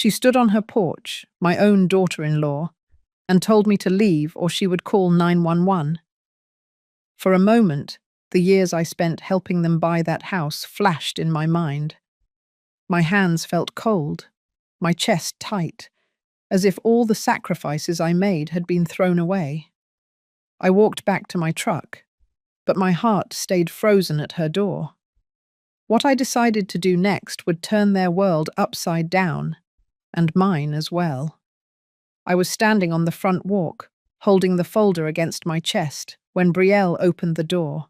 She stood on her porch, my own daughter-in-law, and told me to leave or she would call 911. For a moment, the years I spent helping them buy that house flashed in my mind. My hands felt cold, my chest tight, as if all the sacrifices I made had been thrown away. I walked back to my truck, but my heart stayed frozen at her door. What I decided to do next would turn their world upside down, and mine as well. I was standing on the front walk, holding the folder against my chest, when Brielle opened the door.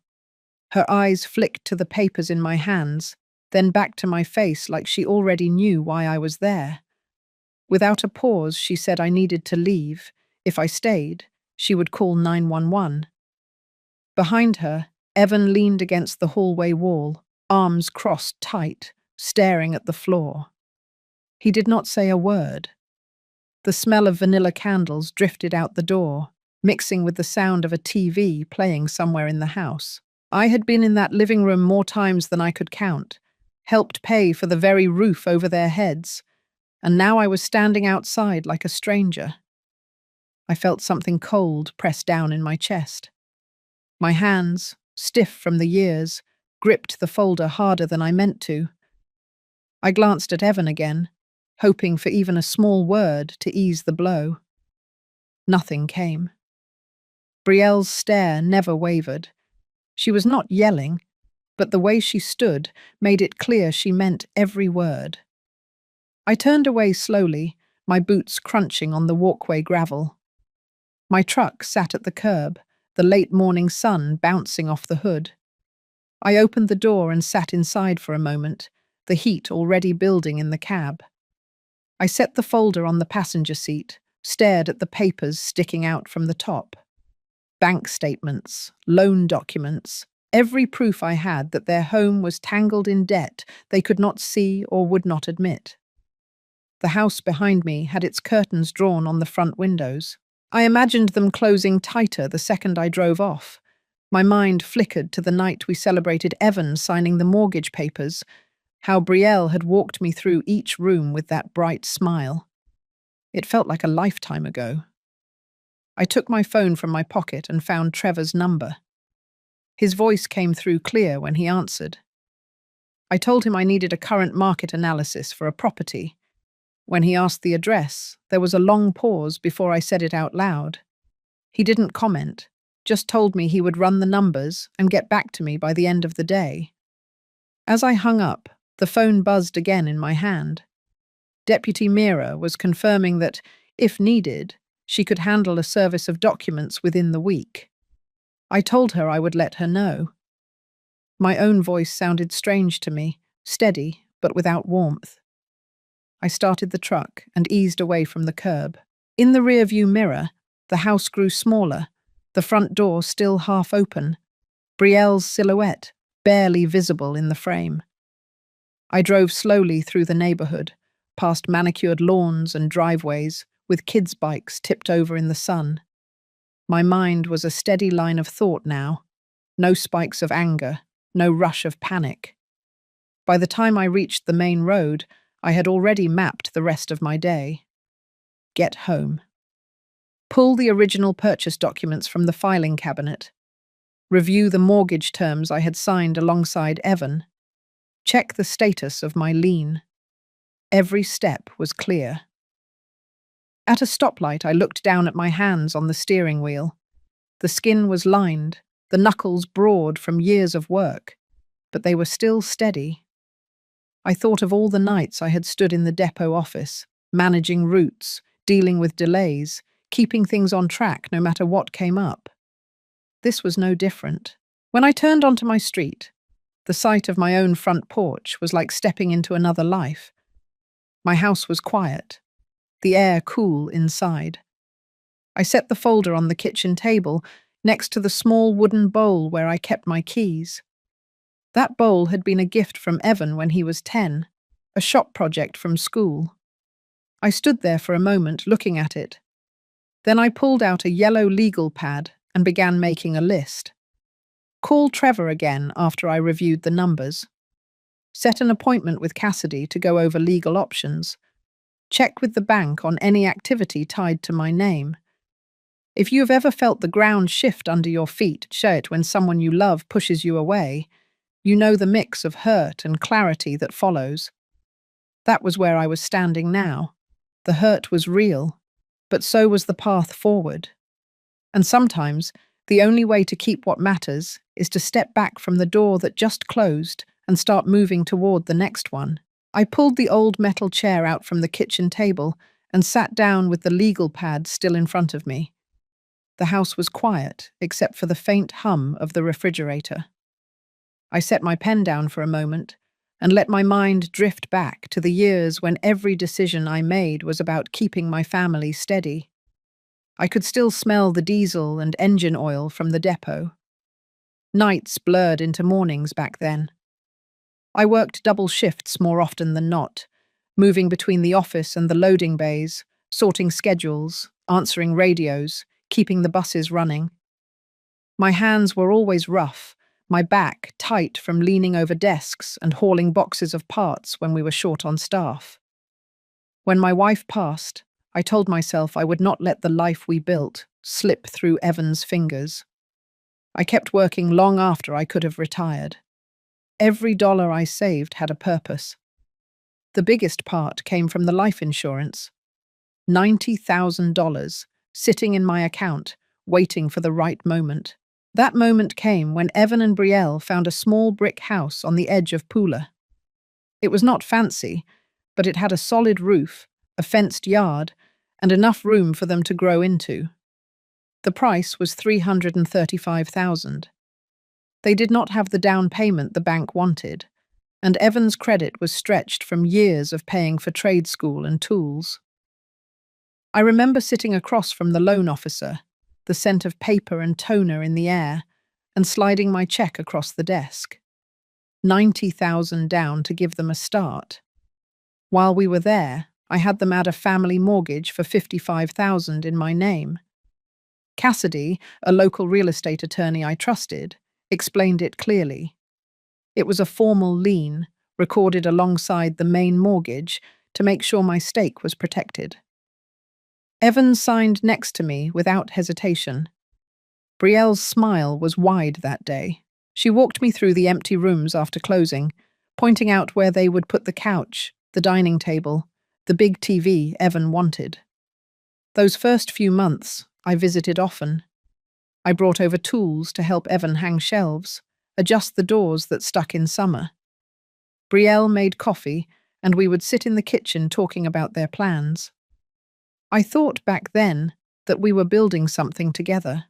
Her eyes flicked to the papers in my hands, then back to my face like she already knew why I was there. Without a pause, she said I needed to leave. If I stayed, she would call 911. Behind her, Evan leaned against the hallway wall, arms crossed tight, staring at the floor. He did not say a word. The smell of vanilla candles drifted out the door, mixing with the sound of a TV playing somewhere in the house. I had been in that living room more times than I could count, helped pay for the very roof over their heads, and now I was standing outside like a stranger. I felt something cold press down in my chest. My hands, stiff from the years, gripped the folder harder than I meant to. I glanced at Evan again, hoping for even a small word to ease the blow. Nothing came. Brielle's stare never wavered. She was not yelling, but the way she stood made it clear she meant every word. I turned away slowly, my boots crunching on the walkway gravel. My truck sat at the curb, the late morning sun bouncing off the hood. I opened the door and sat inside for a moment, the heat already building in the cab. I set the folder on the passenger seat, stared at the papers sticking out from the top. Bank statements, loan documents, every proof I had that their home was tangled in debt they could not see or would not admit. The house behind me had its curtains drawn on the front windows. I imagined them closing tighter the second I drove off. My mind flickered to the night we celebrated Evan signing the mortgage papers, how Brielle had walked me through each room with that bright smile. It felt like a lifetime ago. I took my phone from my pocket and found Trevor's number. His voice came through clear when he answered. I told him I needed a current market analysis for a property. When he asked the address, there was a long pause before I said it out loud. He didn't comment, just told me he would run the numbers and get back to me by the end of the day. As I hung up, the phone buzzed again in my hand. Deputy Mira was confirming that, if needed, she could handle a service of documents within the week. I told her I would let her know. My own voice sounded strange to me, steady but without warmth. I started the truck and eased away from the curb. In the rearview mirror, the house grew smaller, the front door still half open, Brielle's silhouette barely visible in the frame. I drove slowly through the neighborhood, past manicured lawns and driveways, with kids' bikes tipped over in the sun. My mind was a steady line of thought now, no spikes of anger, no rush of panic. By the time I reached the main road, I had already mapped the rest of my day. Get home. Pull the original purchase documents from the filing cabinet. Review the mortgage terms I had signed alongside Evan. Check the status of my lien. Every step was clear. At a stoplight, I looked down at my hands on the steering wheel. The skin was lined, the knuckles broad from years of work, but they were still steady. I thought of all the nights I had stood in the depot office, managing routes, dealing with delays, keeping things on track no matter what came up. This was no different. When I turned onto my street, the sight of my own front porch was like stepping into another life. My house was quiet, the air cool inside. I set the folder on the kitchen table next to the small wooden bowl where I kept my keys. That bowl had been a gift from Evan when he was 10, a shop project from school. I stood there for a moment looking at it. Then I pulled out a yellow legal pad and began making a list. Call Trevor again after I reviewed the numbers. Set an appointment with Cassidy to go over legal options. Check with the bank on any activity tied to my name. If you have ever felt the ground shift under your feet, share it when someone you love pushes you away. You know the mix of hurt and clarity that follows. That was where I was standing now. The hurt was real, but so was the path forward. And sometimes, the only way to keep what matters is to step back from the door that just closed and start moving toward the next one. I pulled the old metal chair out from the kitchen table and sat down with the legal pad still in front of me. The house was quiet, except for the faint hum of the refrigerator. I set my pen down for a moment and let my mind drift back to the years when every decision I made was about keeping my family steady. I could still smell the diesel and engine oil from the depot. Nights blurred into mornings back then. I worked double shifts more often than not, moving between the office and the loading bays, sorting schedules, answering radios, keeping the buses running. My hands were always rough, my back tight from leaning over desks and hauling boxes of parts when we were short on staff. When my wife passed, I told myself I would not let the life we built slip through Evan's fingers. I kept working long after I could have retired. Every dollar I saved had a purpose. The biggest part came from the life insurance. $90,000 sitting in my account, waiting for the right moment. That moment came when Evan and Brielle found a small brick house on the edge of Pula. It was not fancy, but it had a solid roof, a fenced yard, and enough room for them to grow into. The price was $335,000. They did not have the down payment the bank wanted, and Evan's credit was stretched from years of paying for trade school and tools. I remember sitting across from the loan officer, the scent of paper and toner in the air, and sliding my check across the desk. $90,000 down to give them a start. While we were there, I had them add a family mortgage for $55,000 in my name. Cassidy, a local real estate attorney I trusted, explained it clearly. It was a formal lien, recorded alongside the main mortgage to make sure my stake was protected. Evan signed next to me without hesitation. Brielle's smile was wide that day. She walked me through the empty rooms after closing, pointing out where they would put the couch, the dining table, the big TV Evan wanted. Those first few months, I visited often. I brought over tools to help Evan hang shelves, adjust the doors that stuck in summer. Brielle made coffee, and we would sit in the kitchen talking about their plans. I thought back then that we were building something together.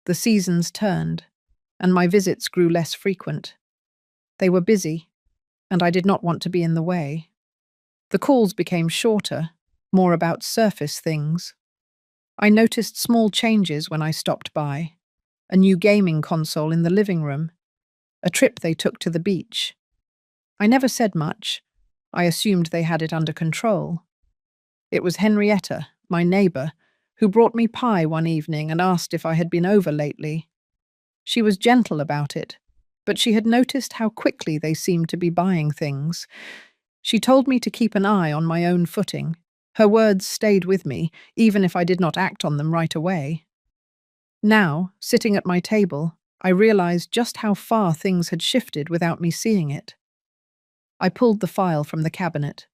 The seasons turned, and my visits grew less frequent. They were busy, and I did not want to be in the way. The calls became shorter, more about surface things. I noticed small changes when I stopped by. A new gaming console in the living room. A trip they took to the beach. I never said much. I assumed they had it under control. It was Henrietta, my neighbour, who brought me pie one evening and asked if I had been over lately. She was gentle about it, but she had noticed how quickly they seemed to be buying things. She told me to keep an eye on my own footing. Her words stayed with me, even if I did not act on them right away. Now, sitting at my table, I realized just how far things had shifted without me seeing it. I pulled the file from the cabinet.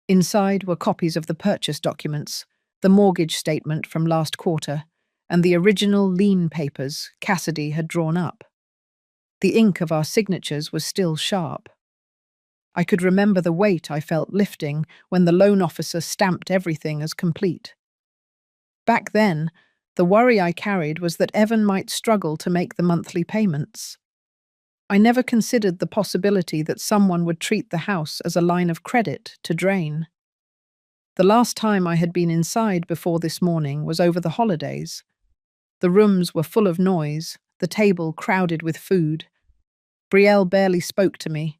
Inside were copies of the purchase documents, the mortgage statement from last quarter, and the original lien papers Cassidy had drawn up. The ink of our signatures was still sharp. I could remember the weight I felt lifting when the loan officer stamped everything as complete. Back then, the worry I carried was that Evan might struggle to make the monthly payments. I never considered the possibility that someone would treat the house as a line of credit to drain. The last time I had been inside before this morning was over the holidays. The rooms were full of noise, the table crowded with food. Brielle barely spoke to me,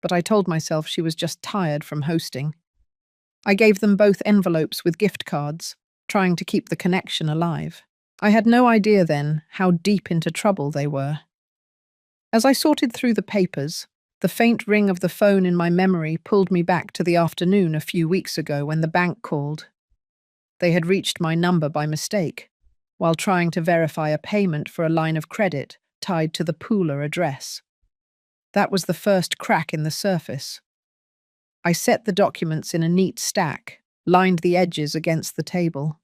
but I told myself she was just tired from hosting. I gave them both envelopes with gift cards, trying to keep the connection alive. I had no idea then how deep into trouble they were. As I sorted through the papers, The faint ring of the phone in my memory pulled me back to the afternoon a few weeks ago when the bank called. They had reached my number by mistake, while trying to verify a payment for a line of credit tied to the Pooler address. That was the first crack in the surface. I set the documents in a neat stack, lined the edges against the table.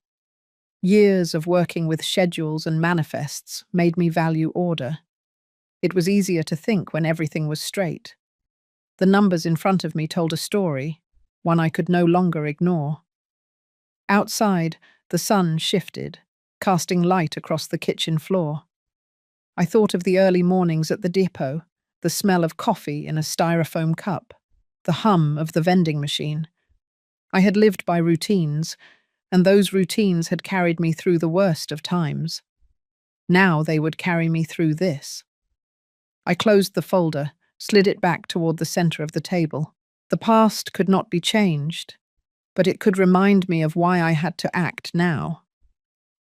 Years of working with schedules and manifests made me value order. It was easier to think when everything was straight. The numbers in front of me told a story, one I could no longer ignore. Outside, the sun shifted, casting light across the kitchen floor. I thought of the early mornings at the depot, the smell of coffee in a styrofoam cup, the hum of the vending machine. I had lived by routines, and those routines had carried me through the worst of times. Now they would carry me through this. I closed the folder, slid it back toward the center of the table. The past could not be changed, but it could remind me of why I had to act now.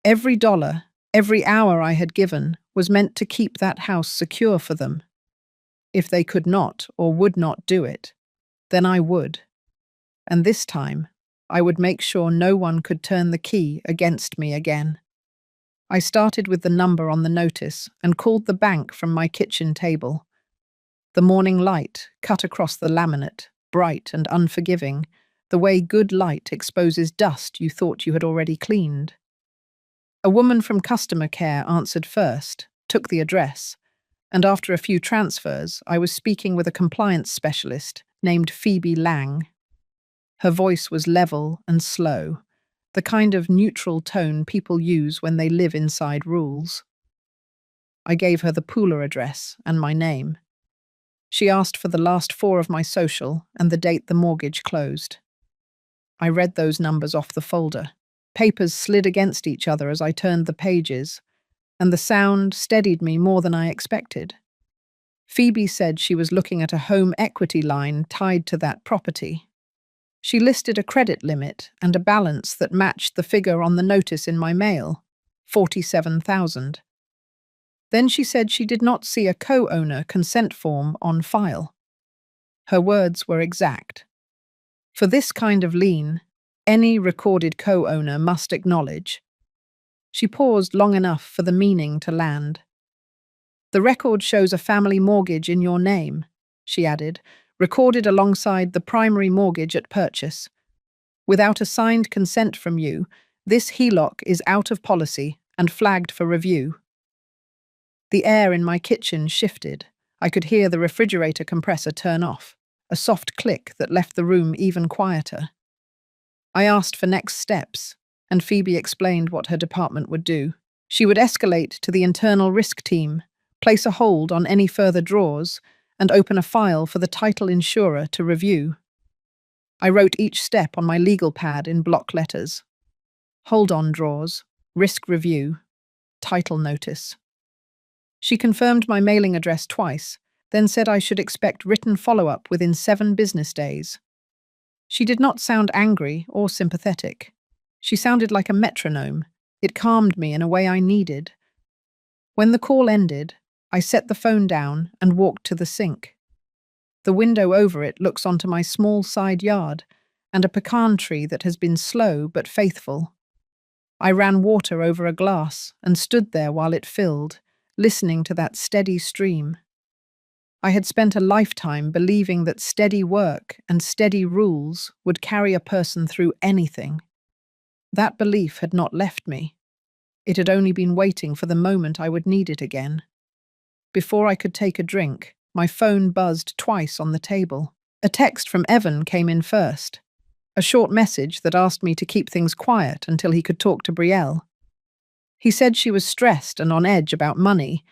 Every dollar, every hour I had given was meant to keep that house secure for them. If they could not or would not do it, then I would. And this time, I would make sure no one could turn the key against me again. I started with the number on the notice and called the bank from my kitchen table. The morning light cut across the laminate, bright and unforgiving, the way good light exposes dust you thought you had already cleaned. A woman from customer care answered first, took the address, and after a few transfers, I was speaking with a compliance specialist named Phoebe Lang. Her voice was level and slow, the kind of neutral tone people use when they live inside rules. I gave her the Pooler address and my name. She asked for the last four of my social and the date the mortgage closed. I read those numbers off the folder. Papers slid against each other as I turned the pages, and the sound steadied me more than I expected. Phoebe said she was looking at a home equity line tied to that property. She listed a credit limit and a balance that matched the figure on the notice in my mail, $47,000. Then she said she did not see a co-owner consent form on file. Her words were exact. For this kind of lien, any recorded co-owner must acknowledge. She paused long enough for the meaning to land. The record shows a family mortgage in your name, she added, recorded alongside the primary mortgage at purchase. Without a signed consent from you, this HELOC is out of policy and flagged for review. The air in my kitchen shifted. I could hear the refrigerator compressor turn off, a soft click that left the room even quieter. I asked for next steps, and Phoebe explained what her department would do. She would escalate to the internal risk team, place a hold on any further draws, and open a file for the title insurer to review. I wrote each step on my legal pad in block letters. Hold on draws, risk review, title notice. She confirmed my mailing address twice, then said I should expect written follow-up within 7 business days. She did not sound angry or sympathetic. She sounded like a metronome. It calmed me in a way I needed. When the call ended, I set the phone down and walked to the sink. The window over it looks onto my small side yard and a pecan tree that has been slow but faithful. I ran water over a glass and stood there while it filled, listening to that steady stream. I had spent a lifetime believing that steady work and steady rules would carry a person through anything. That belief had not left me. It had only been waiting for the moment I would need it again. Before I could take a drink, my phone buzzed twice on the table. A text from Evan came in first, a short message that asked me to keep things quiet until he could talk to Brielle. He said she was stressed and on edge about money,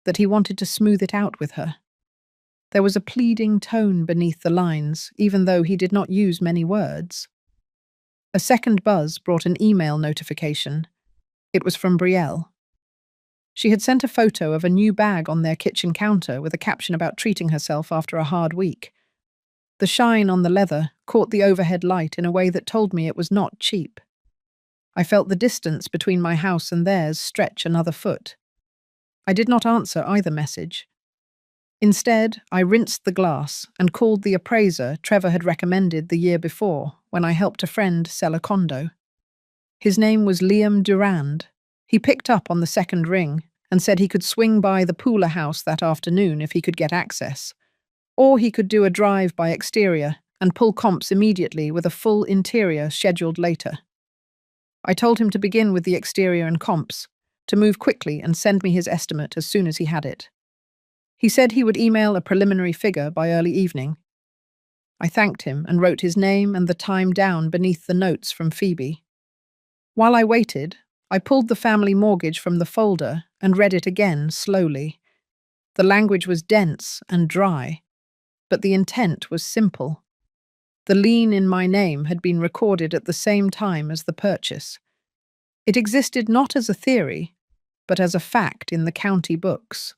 that he wanted to smooth it out with her. There was a pleading tone beneath the lines, even though he did not use many words. A second buzz brought an email notification. It was from Brielle. She had sent a photo of a new bag on their kitchen counter with a caption about treating herself after a hard week. The shine on the leather caught the overhead light in a way that told me it was not cheap. I felt the distance between my house and theirs stretch another foot. I did not answer either message. Instead, I rinsed the glass and called the appraiser Trevor had recommended the year before when I helped a friend sell a condo. His name was Liam Durand. He picked up on the second ring and said he could swing by the Pooler house that afternoon if he could get access. Or he could do a drive by exterior and pull comps immediately with a full interior scheduled later. I told him to begin with the exterior and comps, to move quickly and send me his estimate as soon as he had it. He said he would email a preliminary figure by early evening. I thanked him and wrote his name and the time down beneath the notes from Phoebe. While I waited, I pulled the family mortgage from the folder and read it again slowly. The language was dense and dry, but the intent was simple. The lien in my name had been recorded at the same time as the purchase. It existed not as a theory, but as a fact in the county books.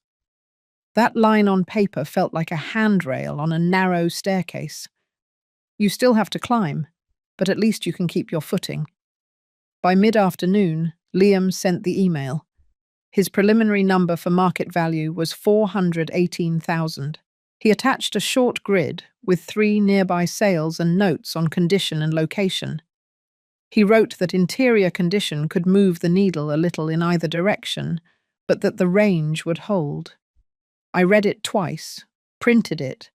That line on paper felt like a handrail on a narrow staircase. You still have to climb, but at least you can keep your footing. By mid-afternoon, Liam sent the email. His preliminary number for market value was 418,000. He attached a short grid with 3 nearby sales and notes on condition and location. He wrote that interior condition could move the needle a little in either direction, but that the range would hold. I read it twice, printed it,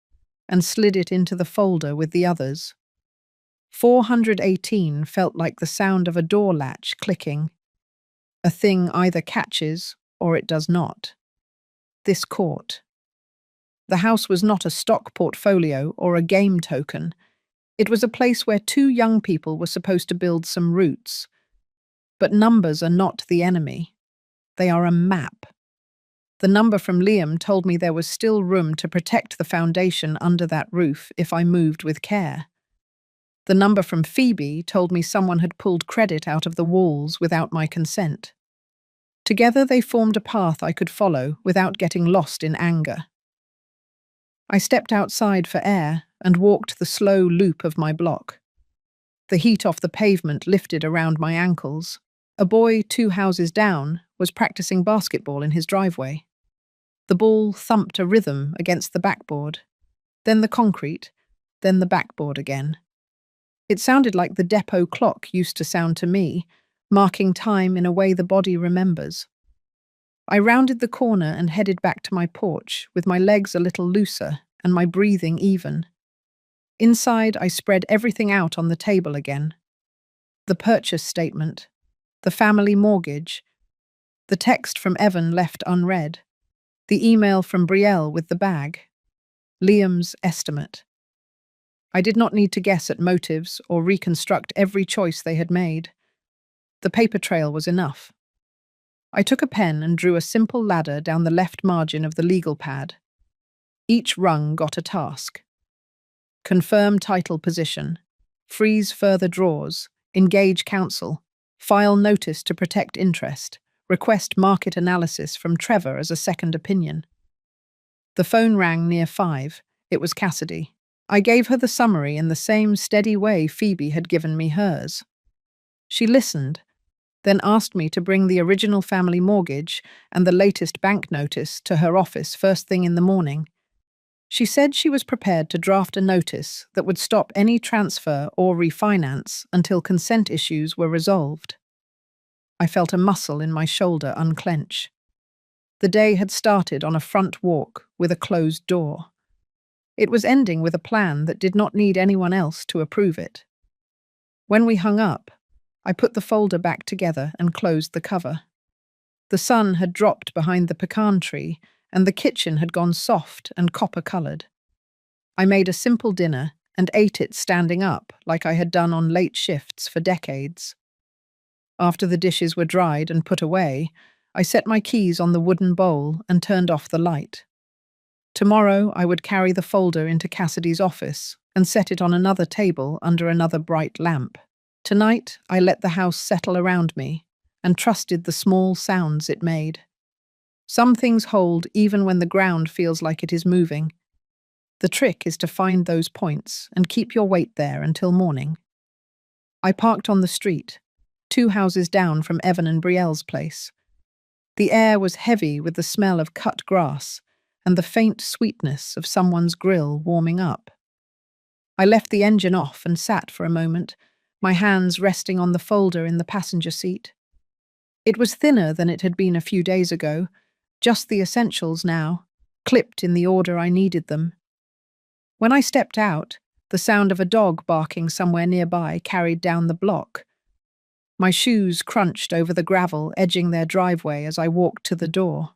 and slid it into the folder with the others. 418 felt like the sound of a door latch clicking. A thing either catches or it does not. This caught. The house was not a stock portfolio or a game token. It was a place where 2 young people were supposed to build some roots. But numbers are not the enemy. They are a map. The number from Liam told me there was still room to protect the foundation under that roof if I moved with care. The number from Phoebe told me someone had pulled credit out of the walls without my consent. Together they formed a path I could follow without getting lost in anger. I stepped outside for air and walked the slow loop of my block. The heat off the pavement lifted around my ankles. A boy 2 houses down was practicing basketball in his driveway. The ball thumped a rhythm against the backboard, then the concrete, then the backboard again. It sounded like the depot clock used to sound to me, marking time in a way the body remembers. I rounded the corner and headed back to my porch, with my legs a little looser and my breathing even. Inside, I spread everything out on the table again. The purchase statement, the family mortgage, the text from Evan left unread, the email from Brielle with the bag, Liam's estimate. I did not need to guess at motives or reconstruct every choice they had made. The paper trail was enough. I took a pen and drew a simple ladder down the left margin of the legal pad. Each rung got a task. Confirm title position, freeze further draws, engage counsel, file notice to protect interest, request market analysis from Trevor as a second opinion. The phone rang near 5. It was Cassidy. I gave her the summary in the same steady way Phoebe had given me hers. She listened, then asked me to bring the original family mortgage and the latest bank notice to her office first thing in the morning. She said she was prepared to draft a notice that would stop any transfer or refinance until consent issues were resolved. I felt a muscle in my shoulder unclench. The day had started on a front walk with a closed door. It was ending with a plan that did not need anyone else to approve it. When we hung up, I put the folder back together and closed the cover. The sun had dropped behind the pecan tree, and the kitchen had gone soft and copper-coloured. I made a simple dinner and ate it standing up like I had done on late shifts for decades. After the dishes were dried and put away, I set my keys on the wooden bowl and turned off the light. Tomorrow I would carry the folder into Cassidy's office and set it on another table under another bright lamp. Tonight I let the house settle around me and trusted the small sounds it made. Some things hold even when the ground feels like it is moving. The trick is to find those points and keep your weight there until morning. I parked on the street, 2 houses down from Evan and Brielle's place. The air was heavy with the smell of cut grass, and the faint sweetness of someone's grill warming up. I left the engine off and sat for a moment, my hands resting on the folder in the passenger seat. It was thinner than it had been a few days ago, just the essentials now, clipped in the order I needed them. When I stepped out, the sound of a dog barking somewhere nearby carried down the block. My shoes crunched over the gravel, edging their driveway as I walked to the door.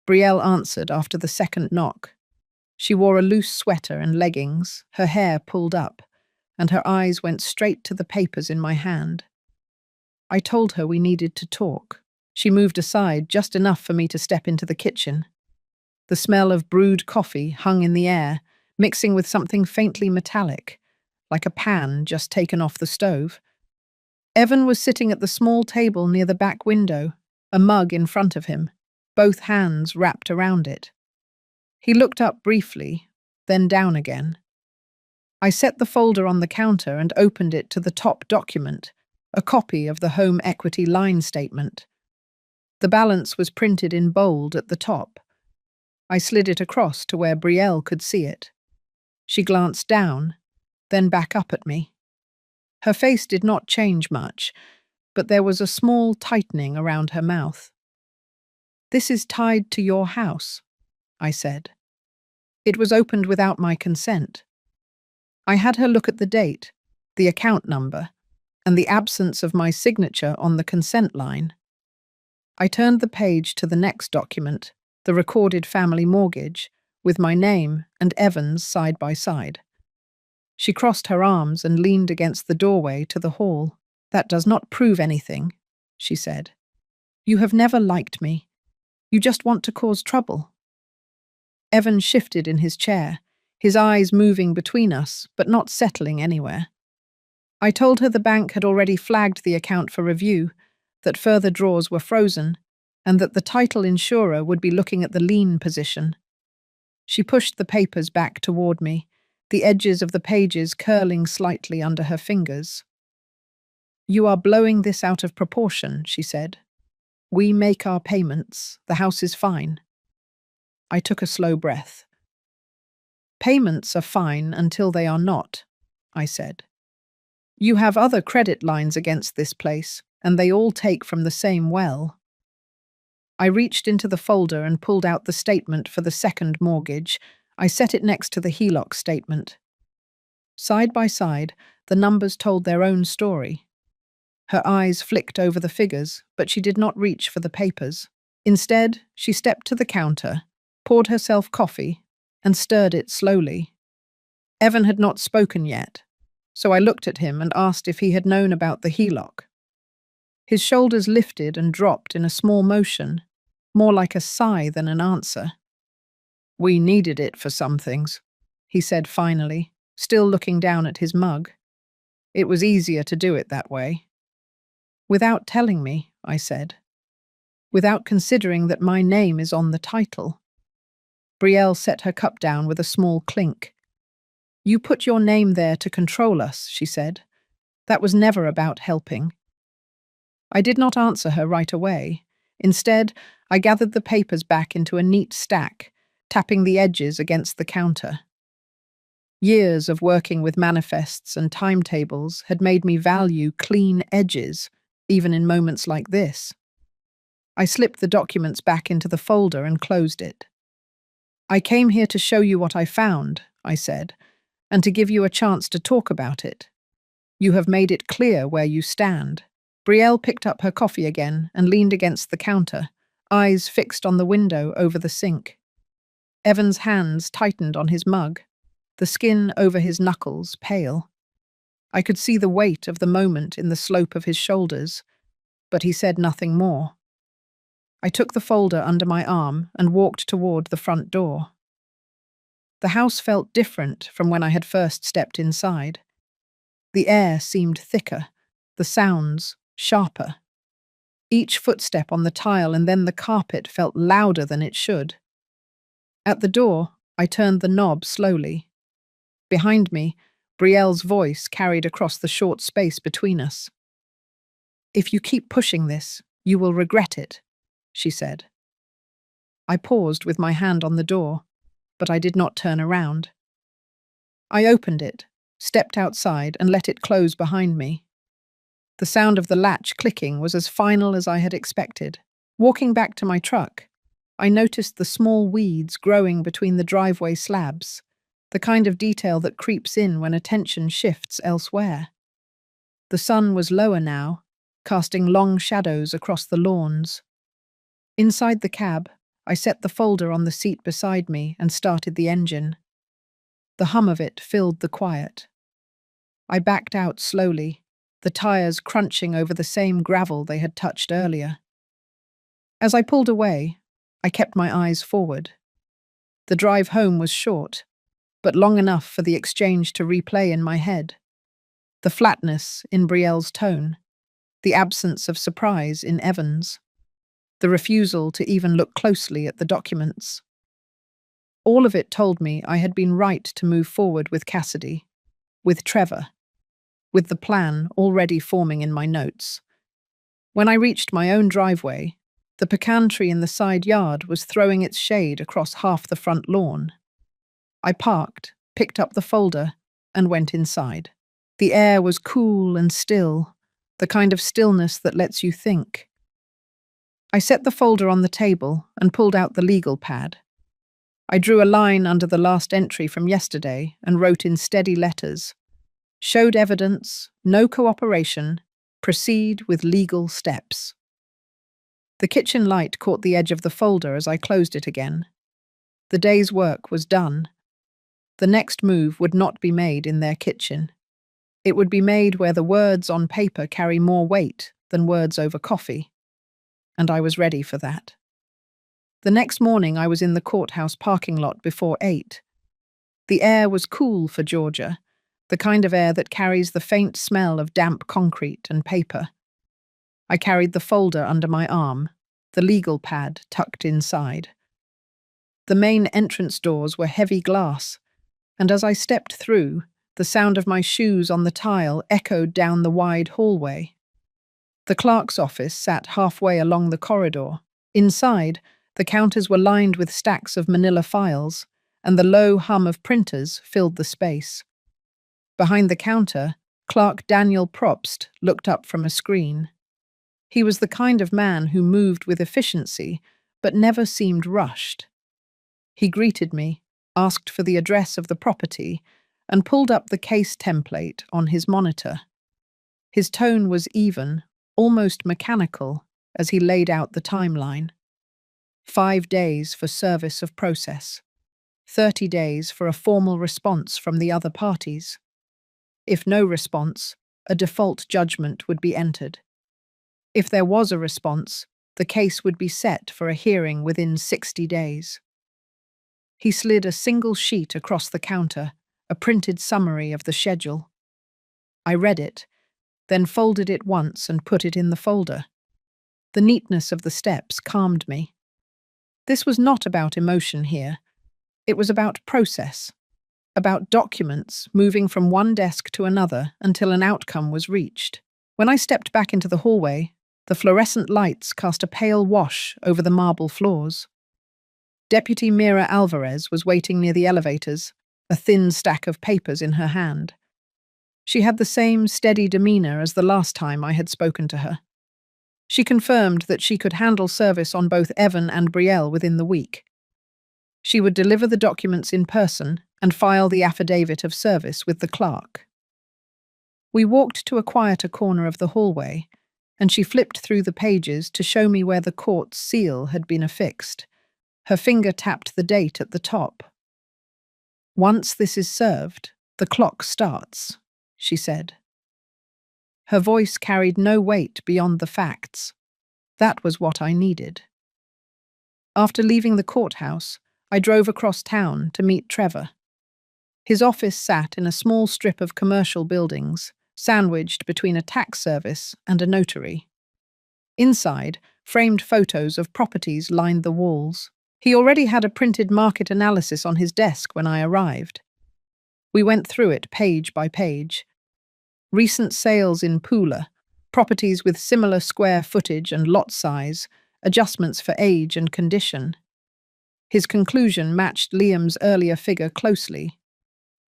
Brielle answered after the second knock. She wore a loose sweater and leggings, her hair pulled up, and her eyes went straight to the papers in my hand. I told her we needed to talk. She moved aside just enough for me to step into the kitchen. The smell of brewed coffee hung in the air, mixing with something faintly metallic, like a pan just taken off the stove. Evan was sitting at the small table near the back window, a mug in front of him, both hands wrapped around it. He looked up briefly, then down again. I set the folder on the counter and opened it to the top document, a copy of the home equity line statement. The balance was printed in bold at the top. I slid it across to where Brielle could see it. She glanced down, then back up at me. Her face did not change much, but there was a small tightening around her mouth. "This is tied to your house," I said. "It was opened without my consent." I had her look at the date, the account number, and the absence of my signature on the consent line. I turned the page to the next document, the recorded family mortgage, with my name and Evan's side by side. She crossed her arms and leaned against the doorway to the hall. "That does not prove anything," she said. "You have never liked me. You just want to cause trouble." Evan shifted in his chair, his eyes moving between us, but not settling anywhere. I told her the bank had already flagged the account for review, that further draws were frozen, and that the title insurer would be looking at the lien position. She pushed the papers back toward me, the edges of the pages curling slightly under her fingers. "You are blowing this out of proportion," she said. "We make our payments. The house is fine." I took a slow breath. "Payments are fine until they are not," I said. "You have other credit lines against this place, and they all take from the same well." I reached into the folder and pulled out the statement for the second mortgage. I set it next to the HELOC statement. Side by side, the numbers told their own story. Her eyes flicked over the figures, but she did not reach for the papers. Instead, she stepped to the counter, poured herself coffee, and stirred it slowly. Evan had not spoken yet, so I looked at him and asked if he had known about the HELOC. His shoulders lifted and dropped in a small motion, more like a sigh than an answer. "We needed it for some things," he said finally, still looking down at his mug. "It was easier to do it that way." "Without telling me," I said. "Without considering that my name is on the title." Brielle set her cup down with a small clink. "You put your name there to control us," she said. "That was never about helping." I did not answer her right away. Instead, I gathered the papers back into a neat stack, tapping the edges against the counter. Years of working with manifests and timetables had made me value clean edges, even in moments like this. I slipped the documents back into the folder and closed it. "I came here to show you what I found," I said, "and to give you a chance to talk about it. You have made it clear where you stand." Brielle picked up her coffee again and leaned against the counter, eyes fixed on the window over the sink. Evan's hands tightened on his mug, the skin over his knuckles pale. I could see the weight of the moment in the slope of his shoulders, but he said nothing more. I took the folder under my arm and walked toward the front door. The house felt different from when I had first stepped inside. The air seemed thicker, the sounds sharper. Each footstep on the tile and then the carpet felt louder than it should. At the door, I turned the knob slowly. Behind me, Brielle's voice carried across the short space between us. "If you keep pushing this, you will regret it," she said. I paused with my hand on the door, but I did not turn around. I opened it, stepped outside, and let it close behind me. The sound of the latch clicking was as final as I had expected. Walking back to my truck, I noticed the small weeds growing between the driveway slabs, the kind of detail that creeps in when attention shifts elsewhere. The sun was lower now, casting long shadows across the lawns. Inside the cab, I set the folder on the seat beside me and started the engine. The hum of it filled the quiet. I backed out slowly, the tires crunching over the same gravel they had touched earlier. As I pulled away, I kept my eyes forward. The drive home was short, but long enough for the exchange to replay in my head. The flatness in Brielle's tone, the absence of surprise in Evan's, the refusal to even look closely at the documents. All of it told me I had been right to move forward with Cassidy, with Trevor, with the plan already forming in my notes. When I reached my own driveway, the pecan tree in the side yard was throwing its shade across half the front lawn. I parked, picked up the folder, and went inside. The air was cool and still, the kind of stillness that lets you think. I set the folder on the table and pulled out the legal pad. I drew a line under the last entry from yesterday and wrote in steady letters, "Showed evidence, no cooperation, proceed with legal steps." The kitchen light caught the edge of the folder as I closed it again. The day's work was done. The next move would not be made in their kitchen. It would be made where the words on paper carry more weight than words over coffee. And I was ready for that. The next morning I was in the courthouse parking lot before 8. The air was cool for Georgia, the kind of air that carries the faint smell of damp concrete and paper. I carried the folder under my arm, the legal pad tucked inside. The main entrance doors were heavy glass, and as I stepped through, the sound of my shoes on the tile echoed down the wide hallway. The clerk's office sat halfway along the corridor. Inside, the counters were lined with stacks of manila files, and the low hum of printers filled the space. Behind the counter, Clerk Daniel Probst looked up from a screen. He was the kind of man who moved with efficiency, but never seemed rushed. He greeted me, asked for the address of the property, and pulled up the case template on his monitor. His tone was even, almost mechanical, as he laid out the timeline. 5 days for service of process. 30 days for a formal response from the other parties. If no response, a default judgment would be entered. If there was a response, the case would be set for a hearing within 60 days. He slid a single sheet across the counter, a printed summary of the schedule. I read it, then folded it once and put it in the folder. The neatness of the steps calmed me. This was not about emotion here. It was about process, about documents moving from one desk to another until an outcome was reached. When I stepped back into the hallway, the fluorescent lights cast a pale wash over the marble floors. Deputy Mira Alvarez was waiting near the elevators, a thin stack of papers in her hand. She had the same steady demeanor as the last time I had spoken to her. She confirmed that she could handle service on both Evan and Brielle within the week. She would deliver the documents in person and file the affidavit of service with the clerk. We walked to a quieter corner of the hallway, and she flipped through the pages to show me where the court's seal had been affixed. Her finger tapped the date at the top. "Once this is served, the clock starts," she said. Her voice carried no weight beyond the facts. That was what I needed. After leaving the courthouse, I drove across town to meet Trevor. His office sat in a small strip of commercial buildings, sandwiched between a tax service and a notary. Inside, framed photos of properties lined the walls. He already had a printed market analysis on his desk when I arrived. We went through it page by page. Recent sales in Pula, properties with similar square footage and lot size, adjustments for age and condition. His conclusion matched Liam's earlier figure closely.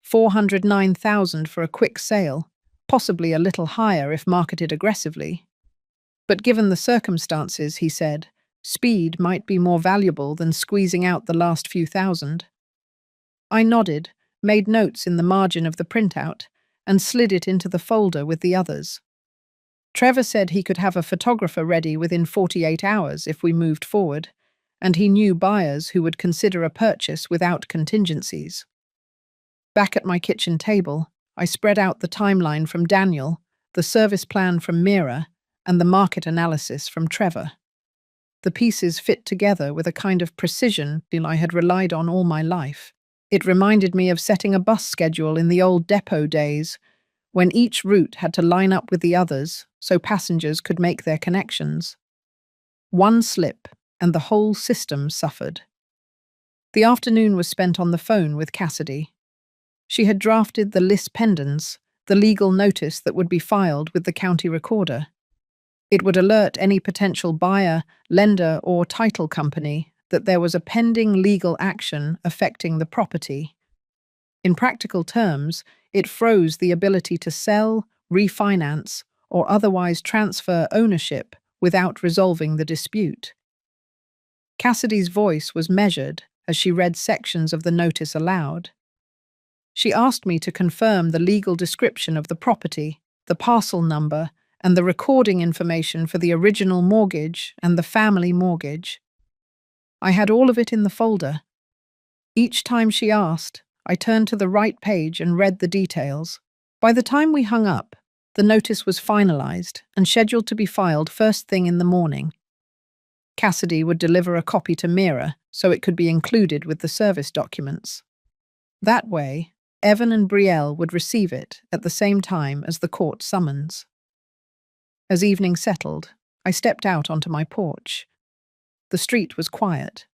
409,000 for a quick sale, possibly a little higher if marketed aggressively. But given the circumstances, he said, speed might be more valuable than squeezing out the last few thousand. I nodded, made notes in the margin of the printout, and slid it into the folder with the others. Trevor said he could have a photographer ready within 48 hours if we moved forward, and he knew buyers who would consider a purchase without contingencies. Back at my kitchen table, I spread out the timeline from Daniel, the service plan from Mira, and the market analysis from Trevor. The pieces fit together with a kind of precision I had relied on all my life. It reminded me of setting a bus schedule in the old depot days, when each route had to line up with the others so passengers could make their connections. One slip, and the whole system suffered. The afternoon was spent on the phone with Cassidy. She had drafted the lis pendens, the legal notice that would be filed with the county recorder. It would alert any potential buyer, lender, or title company that there was a pending legal action affecting the property. In practical terms, it froze the ability to sell, refinance, or otherwise transfer ownership without resolving the dispute. Cassidy's voice was measured as she read sections of the notice aloud. She asked me to confirm the legal description of the property, the parcel number, and the recording information for the original mortgage and the family mortgage. I had all of it in the folder. Each time she asked, I turned to the right page and read the details. By the time we hung up, the notice was finalized and scheduled to be filed first thing in the morning. Cassidy would deliver a copy to Mira so it could be included with the service documents. That way, Evan and Brielle would receive it at the same time as the court summons. As evening settled, I stepped out onto my porch. The street was quiet,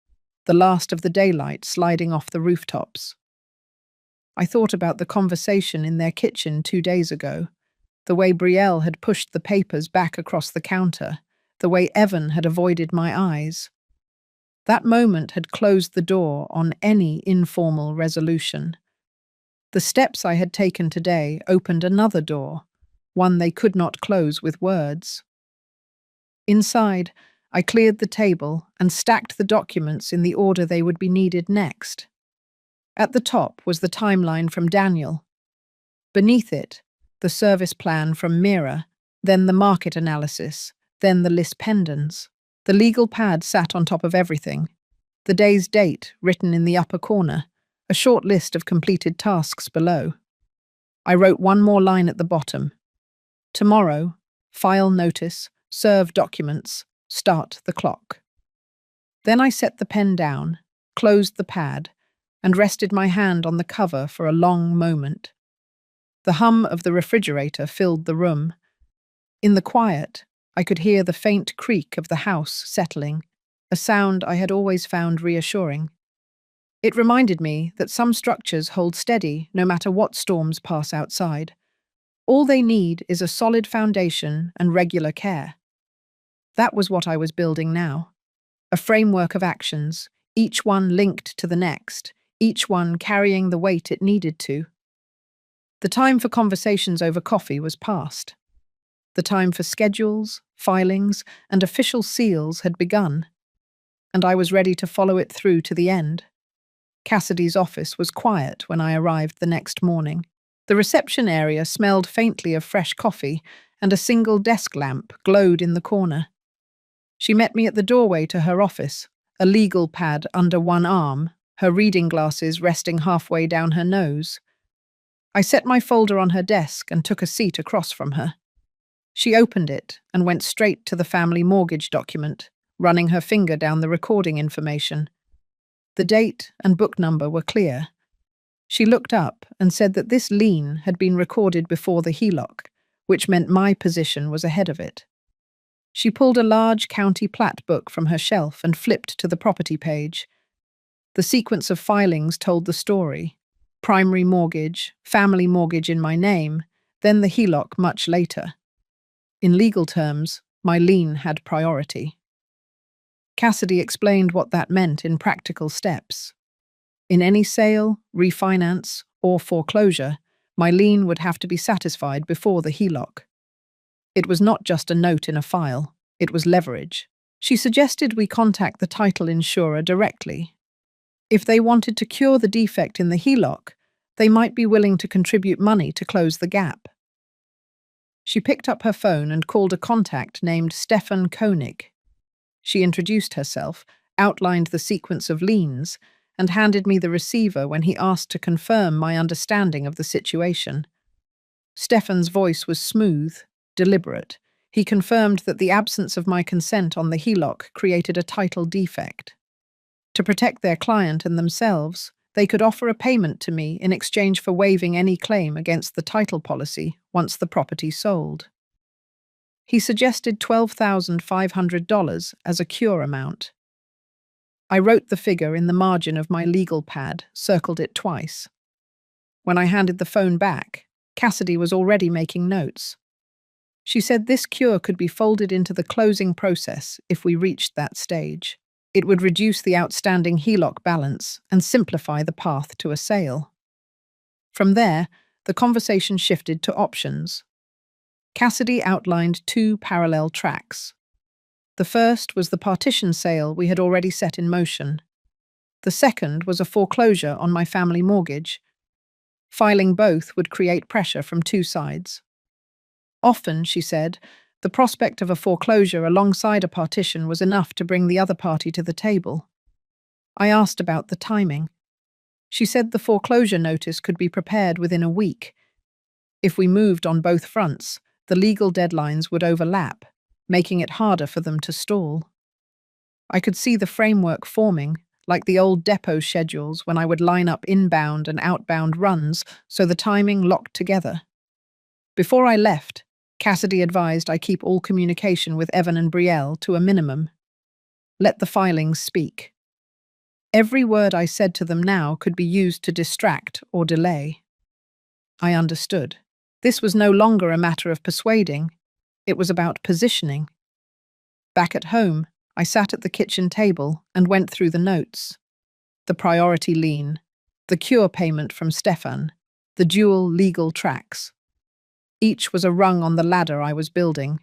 the last of the daylight sliding off the rooftops. I thought about the conversation in their kitchen 2 days ago, the way Brielle had pushed the papers back across the counter, the way Evan had avoided my eyes. That moment had closed the door on any informal resolution. The steps I had taken today opened another door, one they could not close with words. Inside, I cleared the table and stacked the documents in the order they would be needed next. At the top was the timeline from Daniel. Beneath it, the service plan from Mira, then the market analysis, then the lis pendens. The legal pad sat on top of everything. The day's date written in the upper corner, a short list of completed tasks below. I wrote one more line at the bottom. Tomorrow, file notice, serve documents, start the clock. Then I set the pen down, closed the pad, and rested my hand on the cover for a long moment. The hum of the refrigerator filled the room. In the quiet, I could hear the faint creak of the house settling, a sound I had always found reassuring. It reminded me that some structures hold steady no matter what storms pass outside. All they need is a solid foundation and regular care. That was what I was building now. A framework of actions, each one linked to the next, each one carrying the weight it needed to. The time for conversations over coffee was past. The time for schedules, filings, and official seals had begun, and I was ready to follow it through to the end. Cassidy's office was quiet when I arrived the next morning. The reception area smelled faintly of fresh coffee, and a single desk lamp glowed in the corner. She met me at the doorway to her office, a legal pad under one arm, her reading glasses resting halfway down her nose. I set my folder on her desk and took a seat across from her. She opened it and went straight to the family mortgage document, running her finger down the recording information. The date and book number were clear. She looked up and said that this lien had been recorded before the HELOC, which meant my position was ahead of it. She pulled a large county plat book from her shelf and flipped to the property page. The sequence of filings told the story. Primary mortgage, family mortgage in my name, then the HELOC much later. In legal terms, my lien had priority. Cassidy explained what that meant in practical steps. In any sale, refinance, or foreclosure, my lien would have to be satisfied before the HELOC. It was not just a note in a file, it was leverage. She suggested we contact the title insurer directly. If they wanted to cure the defect in the HELOC, they might be willing to contribute money to close the gap. She picked up her phone and called a contact named Stefan Koenig. She introduced herself, outlined the sequence of liens, and handed me the receiver when he asked to confirm my understanding of the situation. Stefan's voice was smooth, deliberate. He confirmed that the absence of my consent on the HELOC created a title defect. To protect their client and themselves, they could offer a payment to me in exchange for waiving any claim against the title policy once the property sold. He suggested $12,500 as a cure amount. I wrote the figure in the margin of my legal pad, circled it twice. When I handed the phone back, Cassidy was already making notes. She said this cure could be folded into the closing process if we reached that stage. It would reduce the outstanding HELOC balance and simplify the path to a sale. From there, the conversation shifted to options. Cassidy outlined two parallel tracks. The first was the partition sale we had already set in motion. The second was a foreclosure on my family mortgage. Filing both would create pressure from two sides. Often, she said, the prospect of a foreclosure alongside a partition was enough to bring the other party to the table. I asked about the timing. She said the foreclosure notice could be prepared within a week. If we moved on both fronts, the legal deadlines would overlap, making it harder for them to stall. I could see the framework forming, like the old depot schedules when I would line up inbound and outbound runs so the timing locked together. Before I left, Cassidy advised I keep all communication with Evan and Brielle to a minimum. Let the filings speak. Every word I said to them now could be used to distract or delay. I understood. This was no longer a matter of persuading. It was about positioning. Back at home, I sat at the kitchen table and went through the notes. The priority lien, the cure payment from Stefan, the dual legal tracks. Each was a rung on the ladder I was building.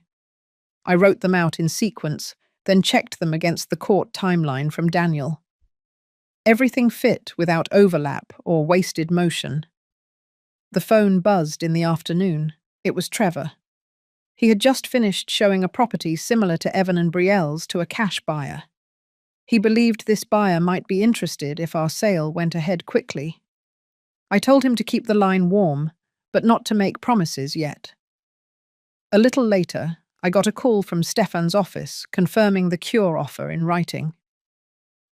I wrote them out in sequence, then checked them against the court timeline from Daniel. Everything fit without overlap or wasted motion. The phone buzzed in the afternoon. It was Trevor. He had just finished showing a property similar to Evan and Brielle's to a cash buyer. He believed this buyer might be interested if our sale went ahead quickly. I told him to keep the line warm, but not to make promises yet. A little later, I got a call from Stefan's office confirming the cure offer in writing.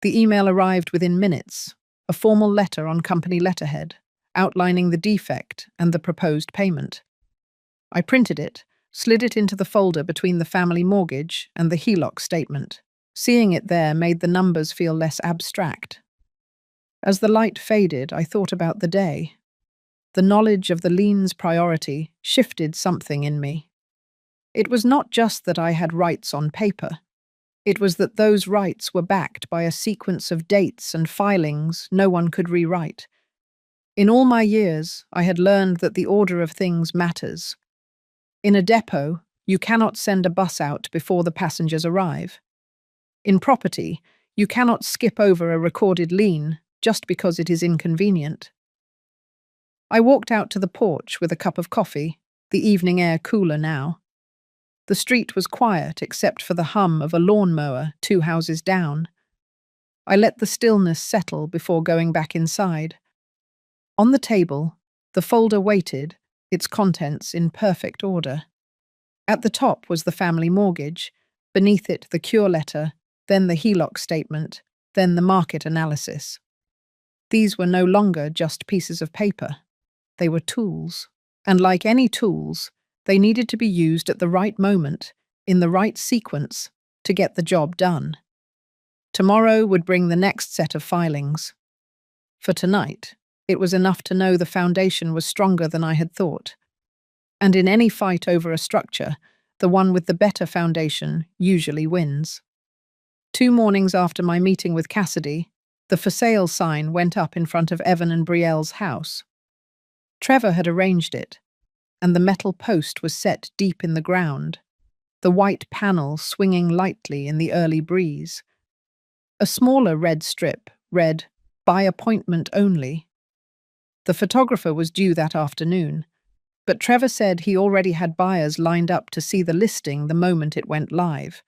The email arrived within minutes, a formal letter on company letterhead, outlining the defect and the proposed payment. I printed it, slid it into the folder between the family mortgage and the HELOC statement. Seeing it there made the numbers feel less abstract. As the light faded, I thought about the day. The knowledge of the lien's priority shifted something in me. It was not just that I had rights on paper. It was that those rights were backed by a sequence of dates and filings no one could rewrite. In all my years, I had learned that the order of things matters. In a depot, you cannot send a bus out before the passengers arrive. In property, you cannot skip over a recorded lien just because it is inconvenient. I walked out to the porch with a cup of coffee, the evening air cooler now. The street was quiet except for the hum of a lawnmower 2 houses down. I let the stillness settle before going back inside. On the table, the folder waited, its contents in perfect order. At the top was the family mortgage, beneath it the cure letter, then the HELOC statement, then the market analysis. These were no longer just pieces of paper. They were tools, and like any tools, they needed to be used at the right moment, in the right sequence, to get the job done. Tomorrow would bring the next set of filings. For tonight, it was enough to know the foundation was stronger than I had thought. And in any fight over a structure, the one with the better foundation usually wins. 2 mornings after my meeting with Cassidy, the for sale sign went up in front of Evan and Brielle's house. Trevor had arranged it, and the metal post was set deep in the ground, the white panel swinging lightly in the early breeze. A smaller red strip read, "By appointment only." The photographer was due that afternoon, but Trevor said he already had buyers lined up to see the listing the moment it went live.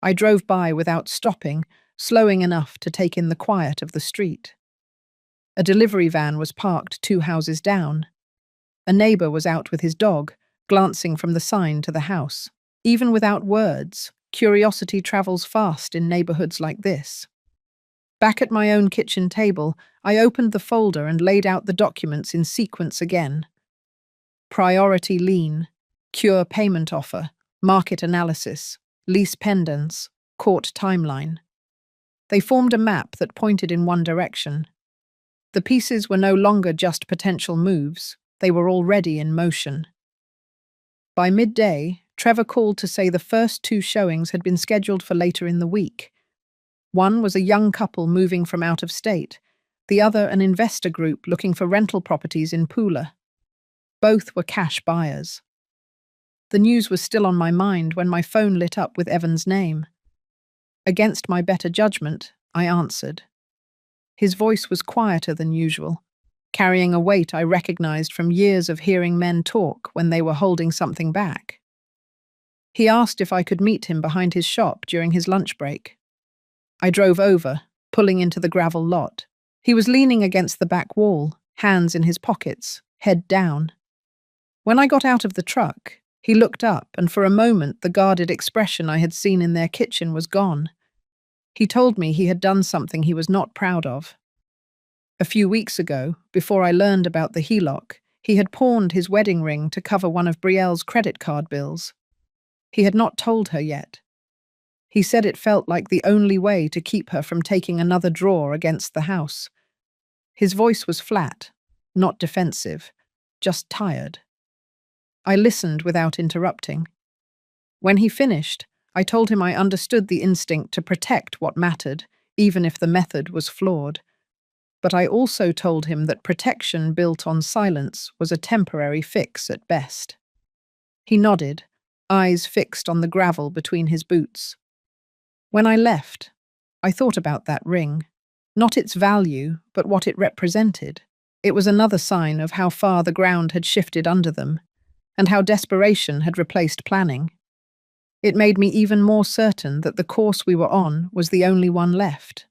I drove by without stopping, slowing enough to take in the quiet of the street. A delivery van was parked 2 houses down. A neighbor was out with his dog, glancing from the sign to the house. Even without words, curiosity travels fast in neighborhoods like this. Back at my own kitchen table, I opened the folder and laid out the documents in sequence again. Priority lien, cure payment offer, market analysis, lease pendants, court timeline. They formed a map that pointed in one direction. The pieces were no longer just potential moves, they were already in motion. By midday, Trevor called to say the first 2 showings had been scheduled for later in the week. One was a young couple moving from out of state, the other an investor group looking for rental properties in Pula. Both were cash buyers. The news was still on my mind when my phone lit up with Evan's name. Against my better judgment, I answered. His voice was quieter than usual, carrying a weight I recognized from years of hearing men talk when they were holding something back. He asked if I could meet him behind his shop during his lunch break. I drove over, pulling into the gravel lot. He was leaning against the back wall, hands in his pockets, head down. When I got out of the truck, he looked up, and for a moment the guarded expression I had seen in their kitchen was gone. He told me he had done something he was not proud of. A few weeks ago, before I learned about the HELOC, he had pawned his wedding ring to cover one of Brielle's credit card bills. He had not told her yet. He said it felt like the only way to keep her from taking another draw against the house. His voice was flat, not defensive, just tired. I listened without interrupting. When he finished, I told him I understood the instinct to protect what mattered, even if the method was flawed. But I also told him that protection built on silence was a temporary fix at best. He nodded, eyes fixed on the gravel between his boots. When I left, I thought about that ring, not its value, but what it represented. It was another sign of how far the ground had shifted under them, and how desperation had replaced planning. It made me even more certain that the course we were on was the only one left.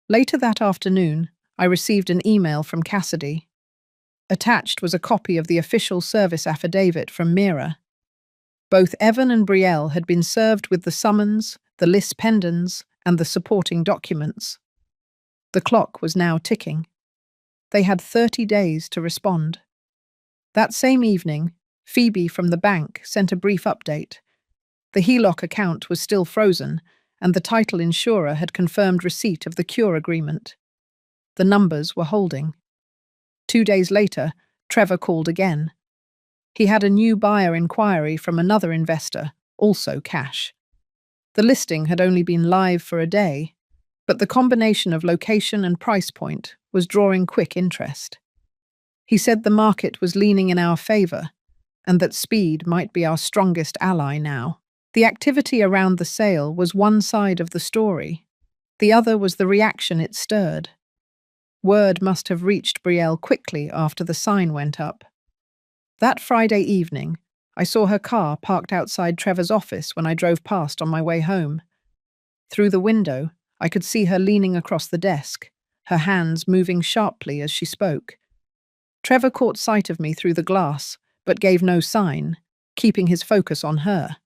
Later that afternoon, I received an email from Cassidy. Attached was a copy of the official service affidavit from Mira. Both Evan and Brielle had been served with the summons, the lis pendens, and the supporting documents. The clock was now ticking. They had 30 days to respond. That same evening, Phoebe from the bank sent a brief update. The HELOC account was still frozen, and the title insurer had confirmed receipt of the cure agreement. The numbers were holding. 2 days later, Trevor called again. He had a new buyer inquiry from another investor, also cash. The listing had only been live for a day, but the combination of location and price point was drawing quick interest. He said the market was leaning in our favor, and that speed might be our strongest ally now. The activity around the sale was one side of the story. The other was the reaction it stirred. Word must have reached Brielle quickly after the sign went up. That Friday evening, I saw her car parked outside Trevor's office when I drove past on my way home. Through the window, I could see her leaning across the desk, her hands moving sharply as she spoke. Trevor caught sight of me through the glass, but gave no sign, keeping his focus on her.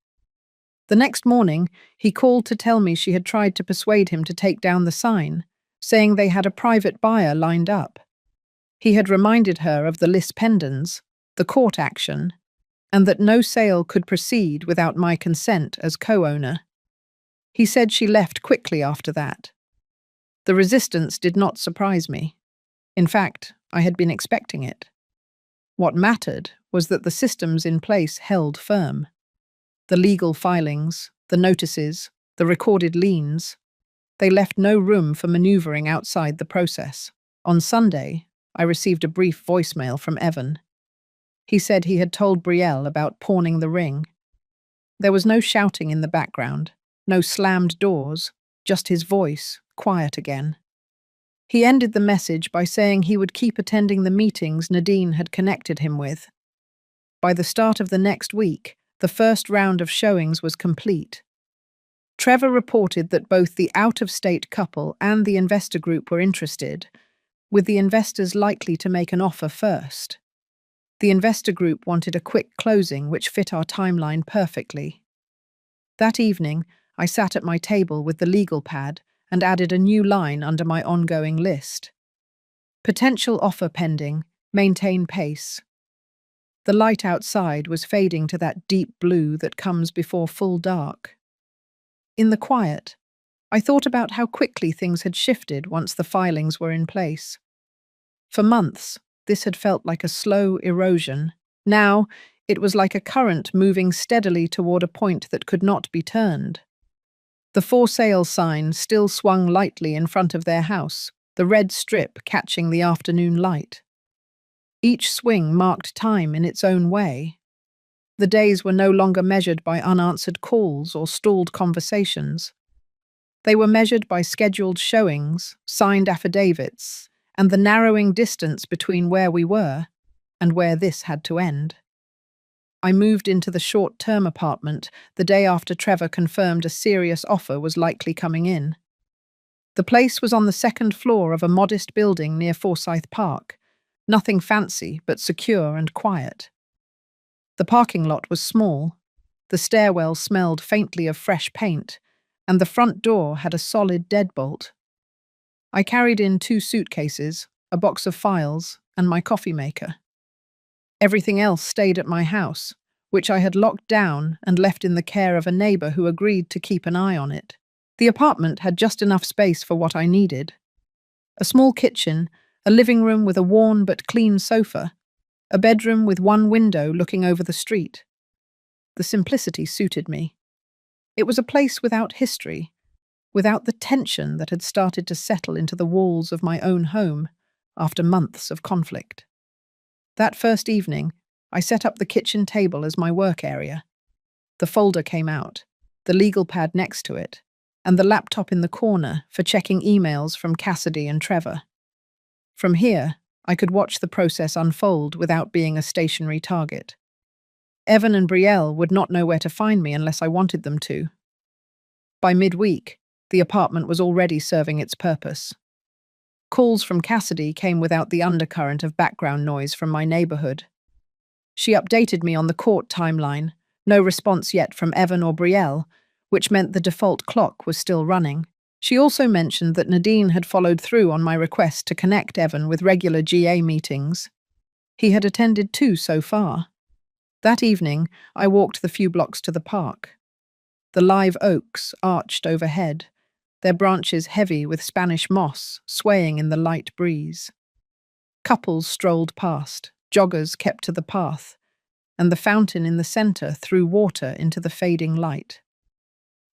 The next morning, he called to tell me she had tried to persuade him to take down the sign, saying they had a private buyer lined up. He had reminded her of the lis pendens, the court action, and that no sale could proceed without my consent as co-owner. He said she left quickly after that. The resistance did not surprise me. In fact, I had been expecting it. What mattered was that the systems in place held firm. The legal filings, the notices, the recorded liens. They left no room for maneuvering outside the process. On Sunday, I received a brief voicemail from Evan. He said he had told Brielle about pawning the ring. There was no shouting in the background, no slammed doors, just his voice, quiet again. He ended the message by saying he would keep attending the meetings Nadine had connected him with. By the start of the next week, the first round of showings was complete. Trevor reported that both the out-of-state couple and the investor group were interested, with the investors likely to make an offer first. The investor group wanted a quick closing which fit our timeline perfectly. That evening, I sat at my table with the legal pad and added a new line under my ongoing list. Potential offer pending, maintain pace. The light outside was fading to that deep blue that comes before full dark. In the quiet, I thought about how quickly things had shifted once the filings were in place. For months, this had felt like a slow erosion. Now, it was like a current moving steadily toward a point that could not be turned. The for sale sign still swung lightly in front of their house, the red strip catching the afternoon light. Each swing marked time in its own way. The days were no longer measured by unanswered calls or stalled conversations. They were measured by scheduled showings, signed affidavits, and the narrowing distance between where we were and where this had to end. I moved into the short-term apartment the day after Trevor confirmed a serious offer was likely coming in. The place was on the second floor of a modest building near Forsyth Park, nothing fancy but secure and quiet. The parking lot was small, the stairwell smelled faintly of fresh paint, and the front door had a solid deadbolt. I carried in 2 suitcases, a box of files, and my coffee maker. Everything else stayed at my house, which I had locked down and left in the care of a neighbor who agreed to keep an eye on it. The apartment had just enough space for what I needed. A small kitchen, a living room with a worn but clean sofa, a bedroom with one window looking over the street. The simplicity suited me. It was a place without history, without the tension that had started to settle into the walls of my own home after months of conflict. That first evening, I set up the kitchen table as my work area. The folder came out, the legal pad next to it, and the laptop in the corner for checking emails from Cassidy and Trevor. From here, I could watch the process unfold without being a stationary target. Evan and Brielle would not know where to find me unless I wanted them to. By midweek, the apartment was already serving its purpose. Calls from Cassidy came without the undercurrent of background noise from my neighborhood. She updated me on the court timeline, no response yet from Evan or Brielle, which meant the default clock was still running. She also mentioned that Nadine had followed through on my request to connect Evan with regular GA meetings. He had attended 2 so far. That evening, I walked the few blocks to the park. The live oaks arched overhead, their branches heavy with Spanish moss swaying in the light breeze. Couples strolled past, joggers kept to the path, and the fountain in the center threw water into the fading light.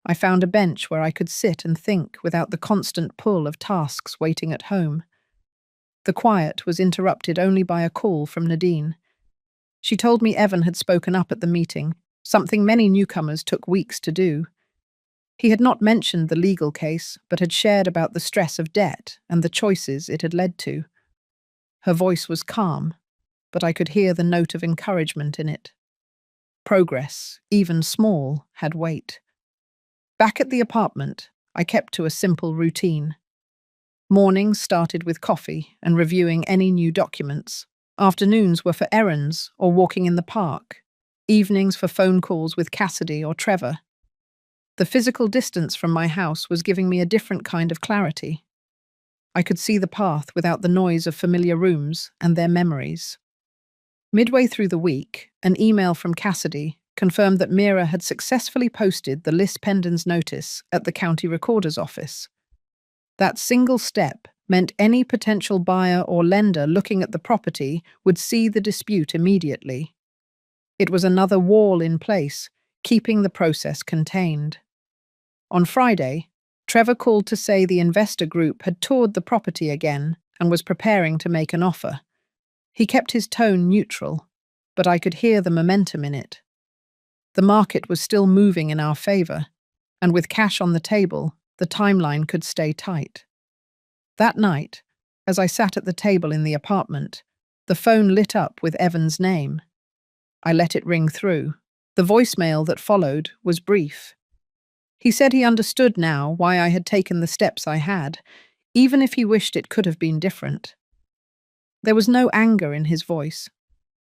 I found a bench where I could sit and think without the constant pull of tasks waiting at home. The quiet was interrupted only by a call from Nadine. She told me Evan had spoken up at the meeting, something many newcomers took weeks to do. He had not mentioned the legal case, but had shared about the stress of debt and the choices it had led to. Her voice was calm, but I could hear the note of encouragement in it. Progress, even small, had weight. Back at the apartment, I kept to a simple routine. Mornings started with coffee and reviewing any new documents. Afternoons were for errands or walking in the park. Evenings for phone calls with Cassidy or Trevor. The physical distance from my house was giving me a different kind of clarity. I could see the path without the noise of familiar rooms and their memories. Midway through the week, an email from Cassidy confirmed that Mira had successfully posted the lis pendens notice at the county recorder's office. That single step meant any potential buyer or lender looking at the property would see the dispute immediately. It was another wall in place, keeping the process contained. On Friday, Trevor called to say the investor group had toured the property again and was preparing to make an offer. He kept his tone neutral, but I could hear the momentum in it. The market was still moving in our favor, and with cash on the table, the timeline could stay tight. That night, as I sat at the table in the apartment, the phone lit up with Evan's name. I let it ring through. The voicemail that followed was brief. He said he understood now why I had taken the steps I had, even if he wished it could have been different. There was no anger in his voice,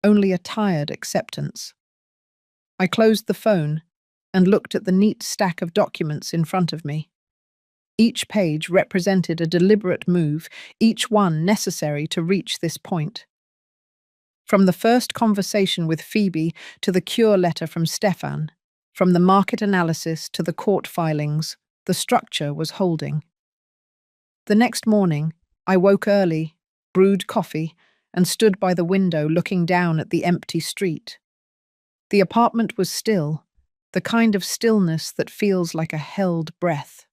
only a tired acceptance. I closed the phone and looked at the neat stack of documents in front of me. Each page represented a deliberate move, each one necessary to reach this point. From the first conversation with Phoebe to the cure letter from Stefan, from the market analysis to the court filings, the structure was holding. The next morning, I woke early, brewed coffee, and stood by the window looking down at the empty street. The apartment was still, the kind of stillness that feels like a held breath.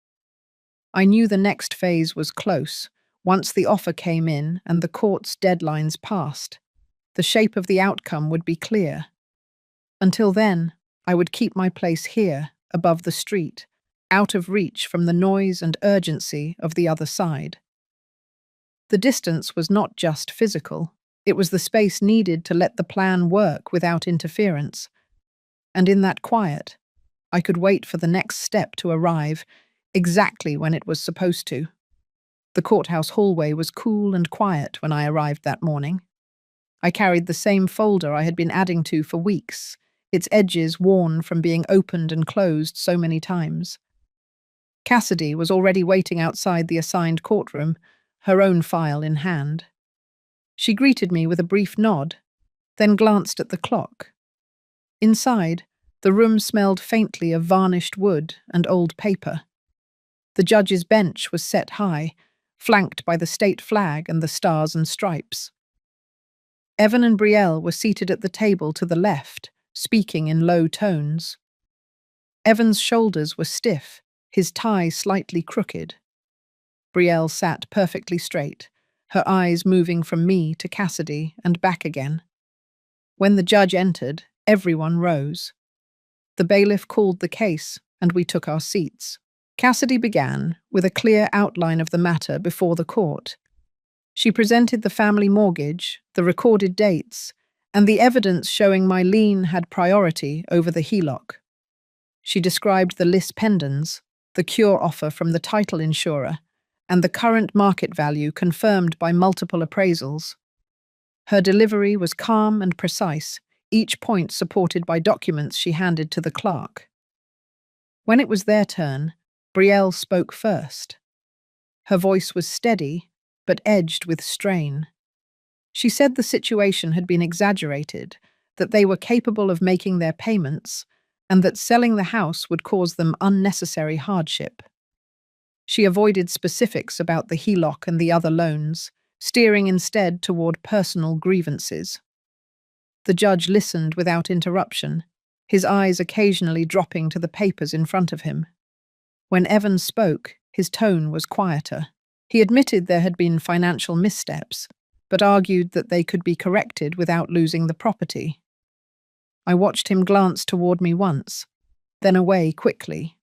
I knew the next phase was close, once the offer came in and the court's deadlines passed. The shape of the outcome would be clear. Until then, I would keep my place here, above the street, out of reach from the noise and urgency of the other side. The distance was not just physical, it was the space needed to let the plan work without interference. And in that quiet, I could wait for the next step to arrive, exactly when it was supposed to. The courthouse hallway was cool and quiet when I arrived that morning. I carried the same folder I had been adding to for weeks, its edges worn from being opened and closed so many times. Cassidy was already waiting outside the assigned courtroom, her own file in hand. She greeted me with a brief nod, then glanced at the clock. Inside, the room smelled faintly of varnished wood and old paper. The judge's bench was set high, flanked by the state flag and the stars and stripes. Evan and Brielle were seated at the table to the left, speaking in low tones. Evan's shoulders were stiff, his tie slightly crooked. Brielle sat perfectly straight, her eyes moving from me to Cassidy and back again. When the judge entered, everyone rose. The bailiff called the case, and we took our seats. Cassidy began with a clear outline of the matter before the court. She presented the family mortgage, the recorded dates, and the evidence showing my lien had priority over the HELOC. She described the lis pendens, the cure offer from the title insurer, and the current market value confirmed by multiple appraisals. Her delivery was calm and precise, each point supported by documents she handed to the clerk. When it was their turn, Brielle spoke first. Her voice was steady, but edged with strain. She said the situation had been exaggerated, that they were capable of making their payments, and that selling the house would cause them unnecessary hardship. She avoided specifics about the HELOC and the other loans, steering instead toward personal grievances. The judge listened without interruption, his eyes occasionally dropping to the papers in front of him. When Evan spoke, his tone was quieter. He admitted there had been financial missteps, but argued that they could be corrected without losing the property. I watched him glance toward me once, then away quickly.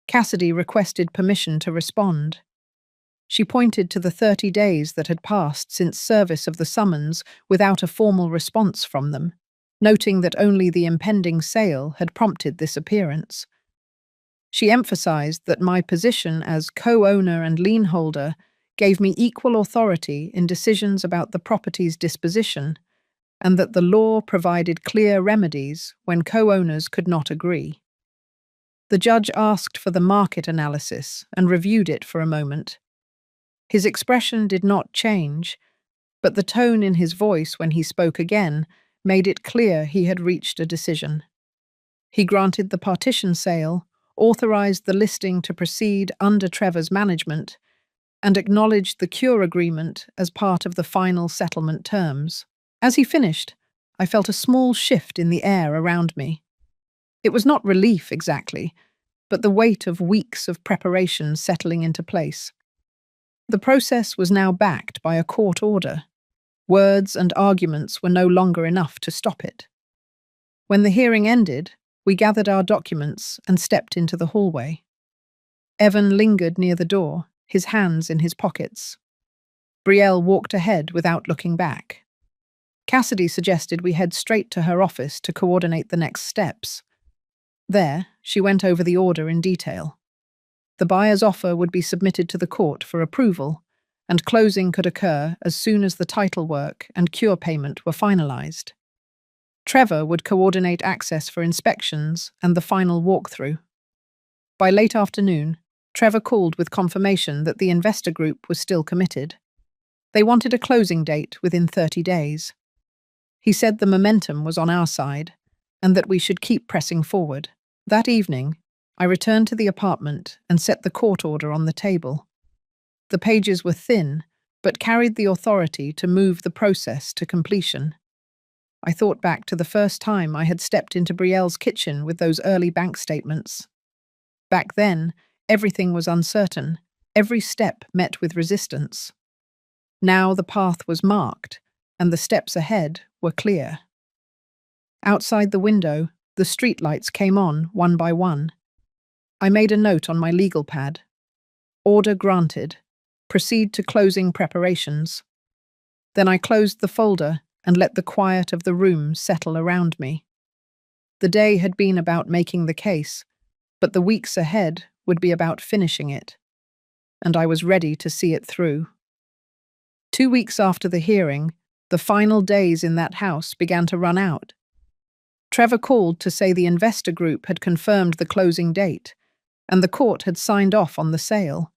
Cassidy requested permission to respond. She pointed to the 30 days that had passed since service of the summons without a formal response from them, noting that only the impending sale had prompted this appearance. She emphasized that my position as co-owner and lien holder gave me equal authority in decisions about the property's disposition, and that the law provided clear remedies when co-owners could not agree. The judge asked for the market analysis and reviewed it for a moment. His expression did not change, but the tone in his voice when he spoke again made it clear he had reached a decision. He granted the partition sale, authorized the listing to proceed under Trevor's management, and acknowledged the cure agreement as part of the final settlement terms. As he finished, I felt a small shift in the air around me. It was not relief exactly, but the weight of weeks of preparation settling into place. The process was now backed by a court order. Words and arguments were no longer enough to stop it. When the hearing ended, we gathered our documents and stepped into the hallway. Evan lingered near the door, his hands in his pockets. Brielle walked ahead without looking back. Cassidy suggested we head straight to her office to coordinate the next steps. There, she went over the order in detail. The buyer's offer would be submitted to the court for approval, and closing could occur as soon as the title work and cure payment were finalized. Trevor would coordinate access for inspections and the final walkthrough. By late afternoon, Trevor called with confirmation that the investor group was still committed. They wanted a closing date within 30 days. He said the momentum was on our side and that we should keep pressing forward. That evening, I returned to the apartment and set the court order on the table. The pages were thin, but carried the authority to move the process to completion. I thought back to the first time I had stepped into Brielle's kitchen with those early bank statements. Back then, everything was uncertain, every step met with resistance. Now the path was marked, and the steps ahead were clear. Outside the window, the streetlights came on one by one. I made a note on my legal pad. Order granted. Proceed to closing preparations. Then I closed the folder and let the quiet of the room settle around me. The day had been about making the case, but the weeks ahead would be about finishing it, and I was ready to see it through. 2 weeks after the hearing, the final days in that house began to run out. Trevor called to say the investor group had confirmed the closing date, and the court had signed off on the sale.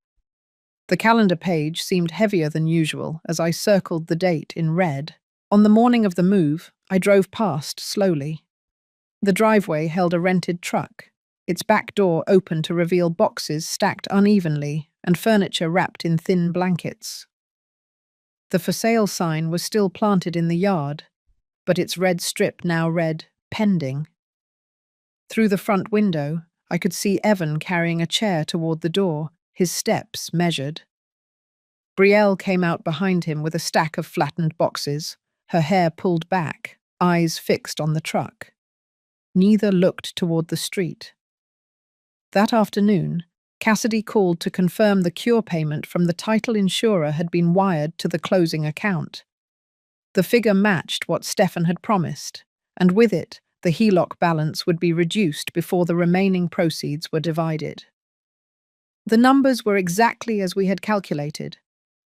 The calendar page seemed heavier than usual as I circled the date in red. On the morning of the move, I drove past slowly. The driveway held a rented truck, its back door open to reveal boxes stacked unevenly and furniture wrapped in thin blankets. The for sale sign was still planted in the yard, but its red strip now read, pending. Through the front window, I could see Evan carrying a chair toward the door, his steps measured. Brielle came out behind him with a stack of flattened boxes, her hair pulled back, eyes fixed on the truck. Neither looked toward the street. That afternoon, Cassidy called to confirm the cure payment from the title insurer had been wired to the closing account. The figure matched what Stefan had promised, and with it, the HELOC balance would be reduced before the remaining proceeds were divided. The numbers were exactly as we had calculated.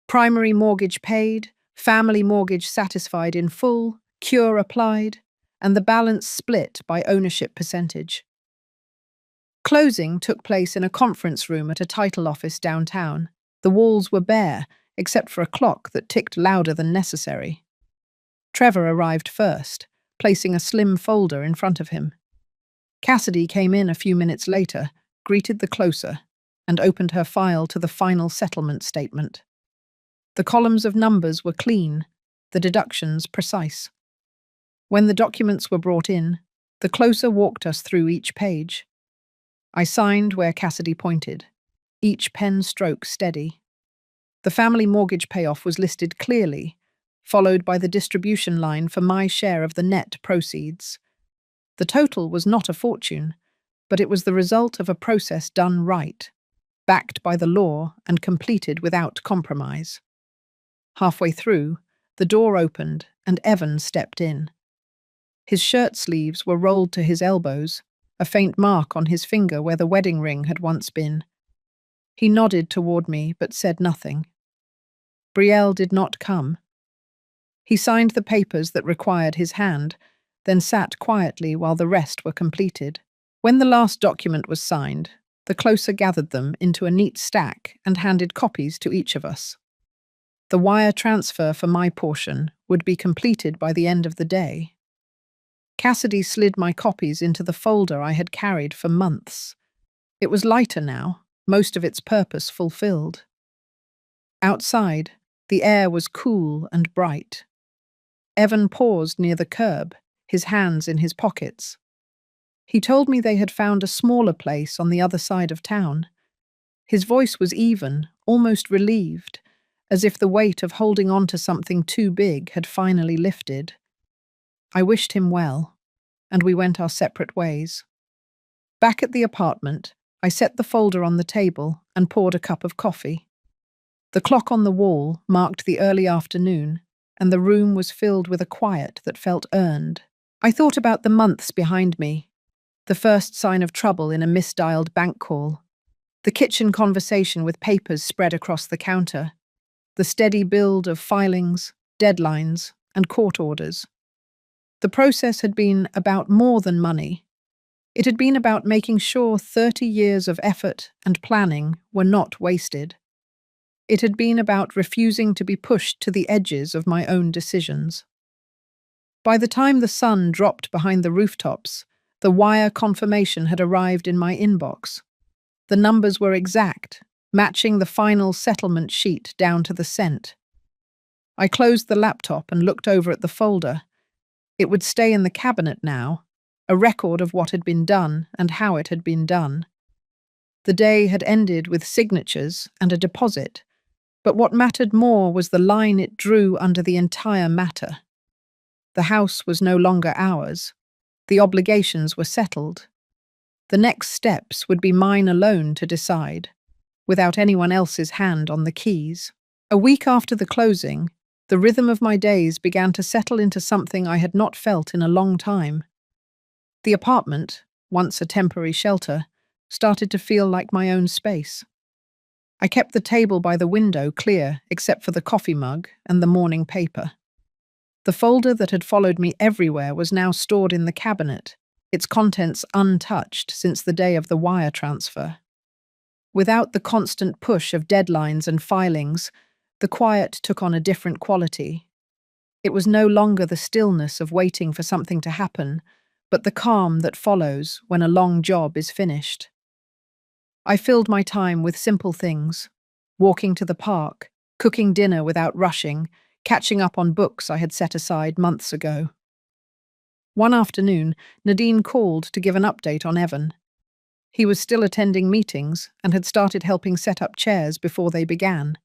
Primary mortgage paid, family mortgage satisfied in full, cure applied, and the balance split by ownership percentage. Closing took place in a conference room at a title office downtown. The walls were bare, except for a clock that ticked louder than necessary. Trevor arrived first, placing a slim folder in front of him. Cassidy came in a few minutes later, greeted the closer, and opened her file to the final settlement statement. The columns of numbers were clean, the deductions precise. When the documents were brought in, the closer walked us through each page. I signed where Cassidy pointed, each pen stroke steady. The family mortgage payoff was listed clearly, followed by the distribution line for my share of the net proceeds. The total was not a fortune, but it was the result of a process done right, backed by the law and completed without compromise. Halfway through, the door opened and Evan stepped in. His shirt sleeves were rolled to his elbows, a faint mark on his finger where the wedding ring had once been. He nodded toward me but said nothing. Brielle did not come. He signed the papers that required his hand, then sat quietly while the rest were completed. When the last document was signed, the closer gathered them into a neat stack and handed copies to each of us. The wire transfer for my portion would be completed by the end of the day. Cassidy slid my copies into the folder I had carried for months. It was lighter now, most of its purpose fulfilled. Outside, the air was cool and bright. Evan paused near the curb, his hands in his pockets. He told me they had found a smaller place on the other side of town. His voice was even, almost relieved, as if the weight of holding on to something too big had finally lifted. I wished him well, and we went our separate ways. Back at the apartment, I set the folder on the table and poured a cup of coffee. The clock on the wall marked the early afternoon, and the room was filled with a quiet that felt earned. I thought about the months behind me, the first sign of trouble in a misdialed bank call, the kitchen conversation with papers spread across the counter, the steady build of filings, deadlines, and court orders. The process had been about more than money. It had been about making sure 30 years of effort and planning were not wasted. It had been about refusing to be pushed to the edges of my own decisions. By the time the sun dropped behind the rooftops, the wire confirmation had arrived in my inbox. The numbers were exact, matching the final settlement sheet down to the cent. I closed the laptop and looked over at the folder. It would stay in the cabinet now, a record of what had been done and how it had been done. The day had ended with signatures and a deposit, but what mattered more was the line it drew under the entire matter. The house was no longer ours. The obligations were settled. The next steps would be mine alone to decide, without anyone else's hand on the keys. A week after the closing, the rhythm of my days began to settle into something I had not felt in a long time. The apartment, once a temporary shelter, started to feel like my own space. I kept the table by the window clear except for the coffee mug and the morning paper. The folder that had followed me everywhere was now stored in the cabinet, its contents untouched since the day of the wire transfer. Without the constant push of deadlines and filings, the quiet took on a different quality. It was no longer the stillness of waiting for something to happen, but the calm that follows when a long job is finished. I filled my time with simple things: walking to the park, cooking dinner without rushing, catching up on books I had set aside months ago. One afternoon, Nadine called to give an update on Evan. He was still attending meetings and had started helping set up chairs before they began.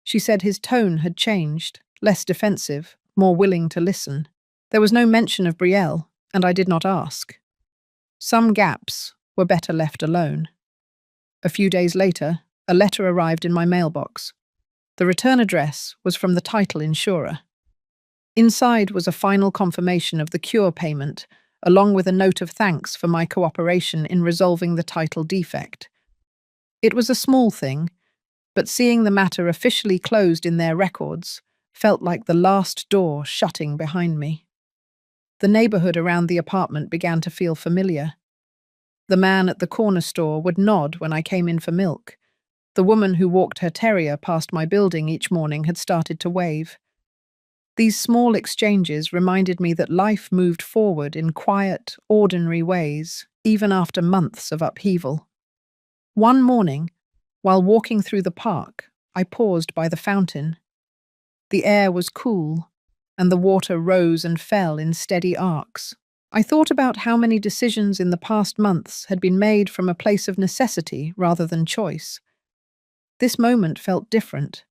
She said his tone had changed, less defensive, more willing to listen. There was no mention of Brielle, and I did not ask. Some gaps were better left alone. A few days later, a letter arrived in my mailbox. The return address was from the title insurer. Inside was a final confirmation of the cure payment, along with a note of thanks for my cooperation in resolving the title defect. It was a small thing, but seeing the matter officially closed in their records felt like the last door shutting behind me. The neighborhood around the apartment began to feel familiar. The man at the corner store would nod when I came in for milk. The woman who walked her terrier past my building each morning had started to wave. These small exchanges reminded me that life moved forward in quiet, ordinary ways, even after months of upheaval. One morning, while walking through the park, I paused by the fountain. The air was cool, and the water rose and fell in steady arcs. I thought about how many decisions in the past months had been made from a place of necessity rather than choice. This moment felt different.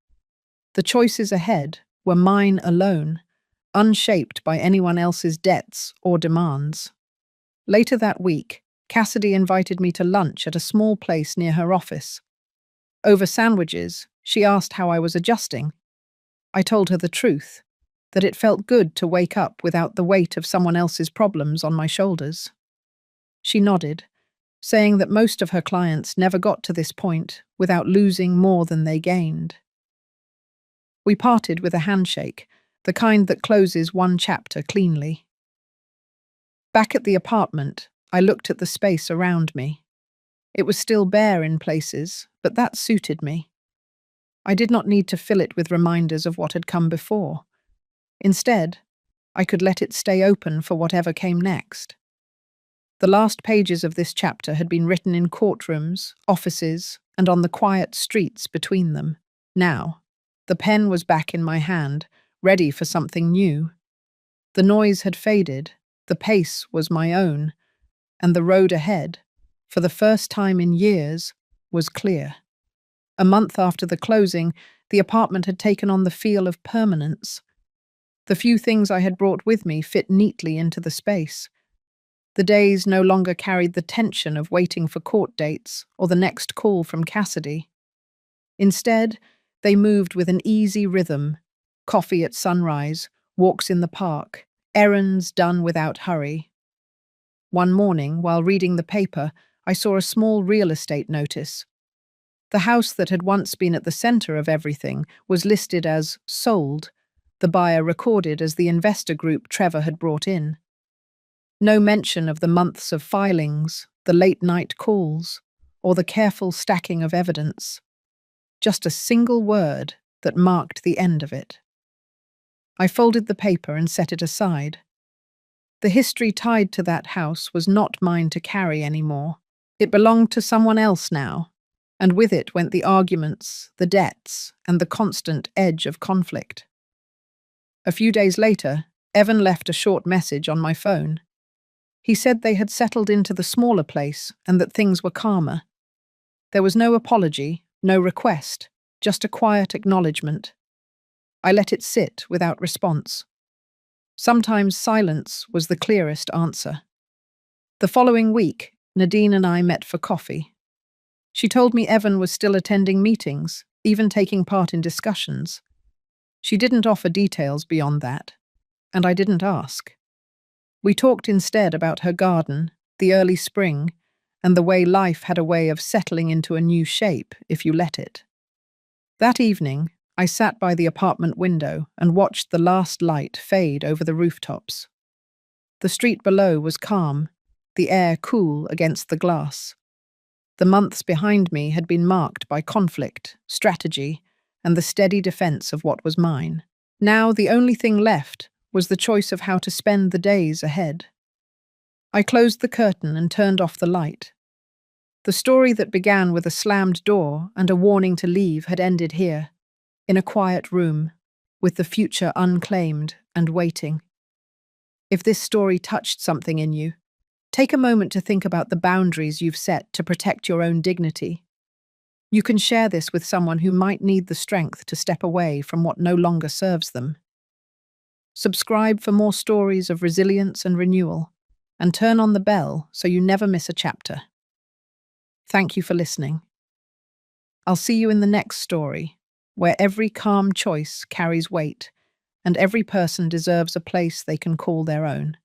The choices ahead were mine alone, unshaped by anyone else's debts or demands. Later that week, Cassidy invited me to lunch at a small place near her office. Over sandwiches, she asked how I was adjusting. I told her the truth, that it felt good to wake up without the weight of someone else's problems on my shoulders. She nodded, saying that most of her clients never got to this point without losing more than they gained. We parted with a handshake, the kind that closes one chapter cleanly. Back at the apartment, I looked at the space around me. It was still bare in places, but that suited me. I did not need to fill it with reminders of what had come before. Instead, I could let it stay open for whatever came next. The last pages of this chapter had been written in courtrooms, offices, and on the quiet streets between them. Now, the pen was back in my hand, ready for something new. The noise had faded, the pace was my own, and the road ahead, for the first time in years, was clear. A month after the closing, the apartment had taken on the feel of permanence. The few things I had brought with me fit neatly into the space. The days no longer carried the tension of waiting for court dates or the next call from Cassidy. Instead, they moved with an easy rhythm: coffee at sunrise, walks in the park, errands done without hurry. One morning, while reading the paper, I saw a small real estate notice. The house that had once been at the center of everything was listed as sold, the buyer recorded as the investor group Trevor had brought in. No mention of the months of filings, the late-night calls, or the careful stacking of evidence. Just a single word that marked the end of it. I folded the paper and set it aside. The history tied to that house was not mine to carry anymore. It belonged to someone else now, and with it went the arguments, the debts, and the constant edge of conflict. A few days later, Evan left a short message on my phone. He said they had settled into the smaller place and that things were calmer. There was no apology, no request, just a quiet acknowledgement. I let it sit without response. Sometimes silence was the clearest answer. The following week, Nadine and I met for coffee. She told me Evan was still attending meetings, even taking part in discussions. She didn't offer details beyond that, and I didn't ask. We talked instead about her garden, the early spring, and the way life had a way of settling into a new shape if you let it. That evening, I sat by the apartment window and watched the last light fade over the rooftops. The street below was calm, the air cool against the glass. The months behind me had been marked by conflict, strategy, and the steady defense of what was mine. Now the only thing left was the choice of how to spend the days ahead. I closed the curtain and turned off the light. The story that began with a slammed door and a warning to leave had ended here, in a quiet room, with the future unclaimed and waiting. If this story touched something in you, take a moment to think about the boundaries you've set to protect your own dignity. You can share this with someone who might need the strength to step away from what no longer serves them. Subscribe for more stories of resilience and renewal, and turn on the bell so you never miss a chapter. Thank you for listening. I'll see you in the next story, where every calm choice carries weight, and every person deserves a place they can call their own.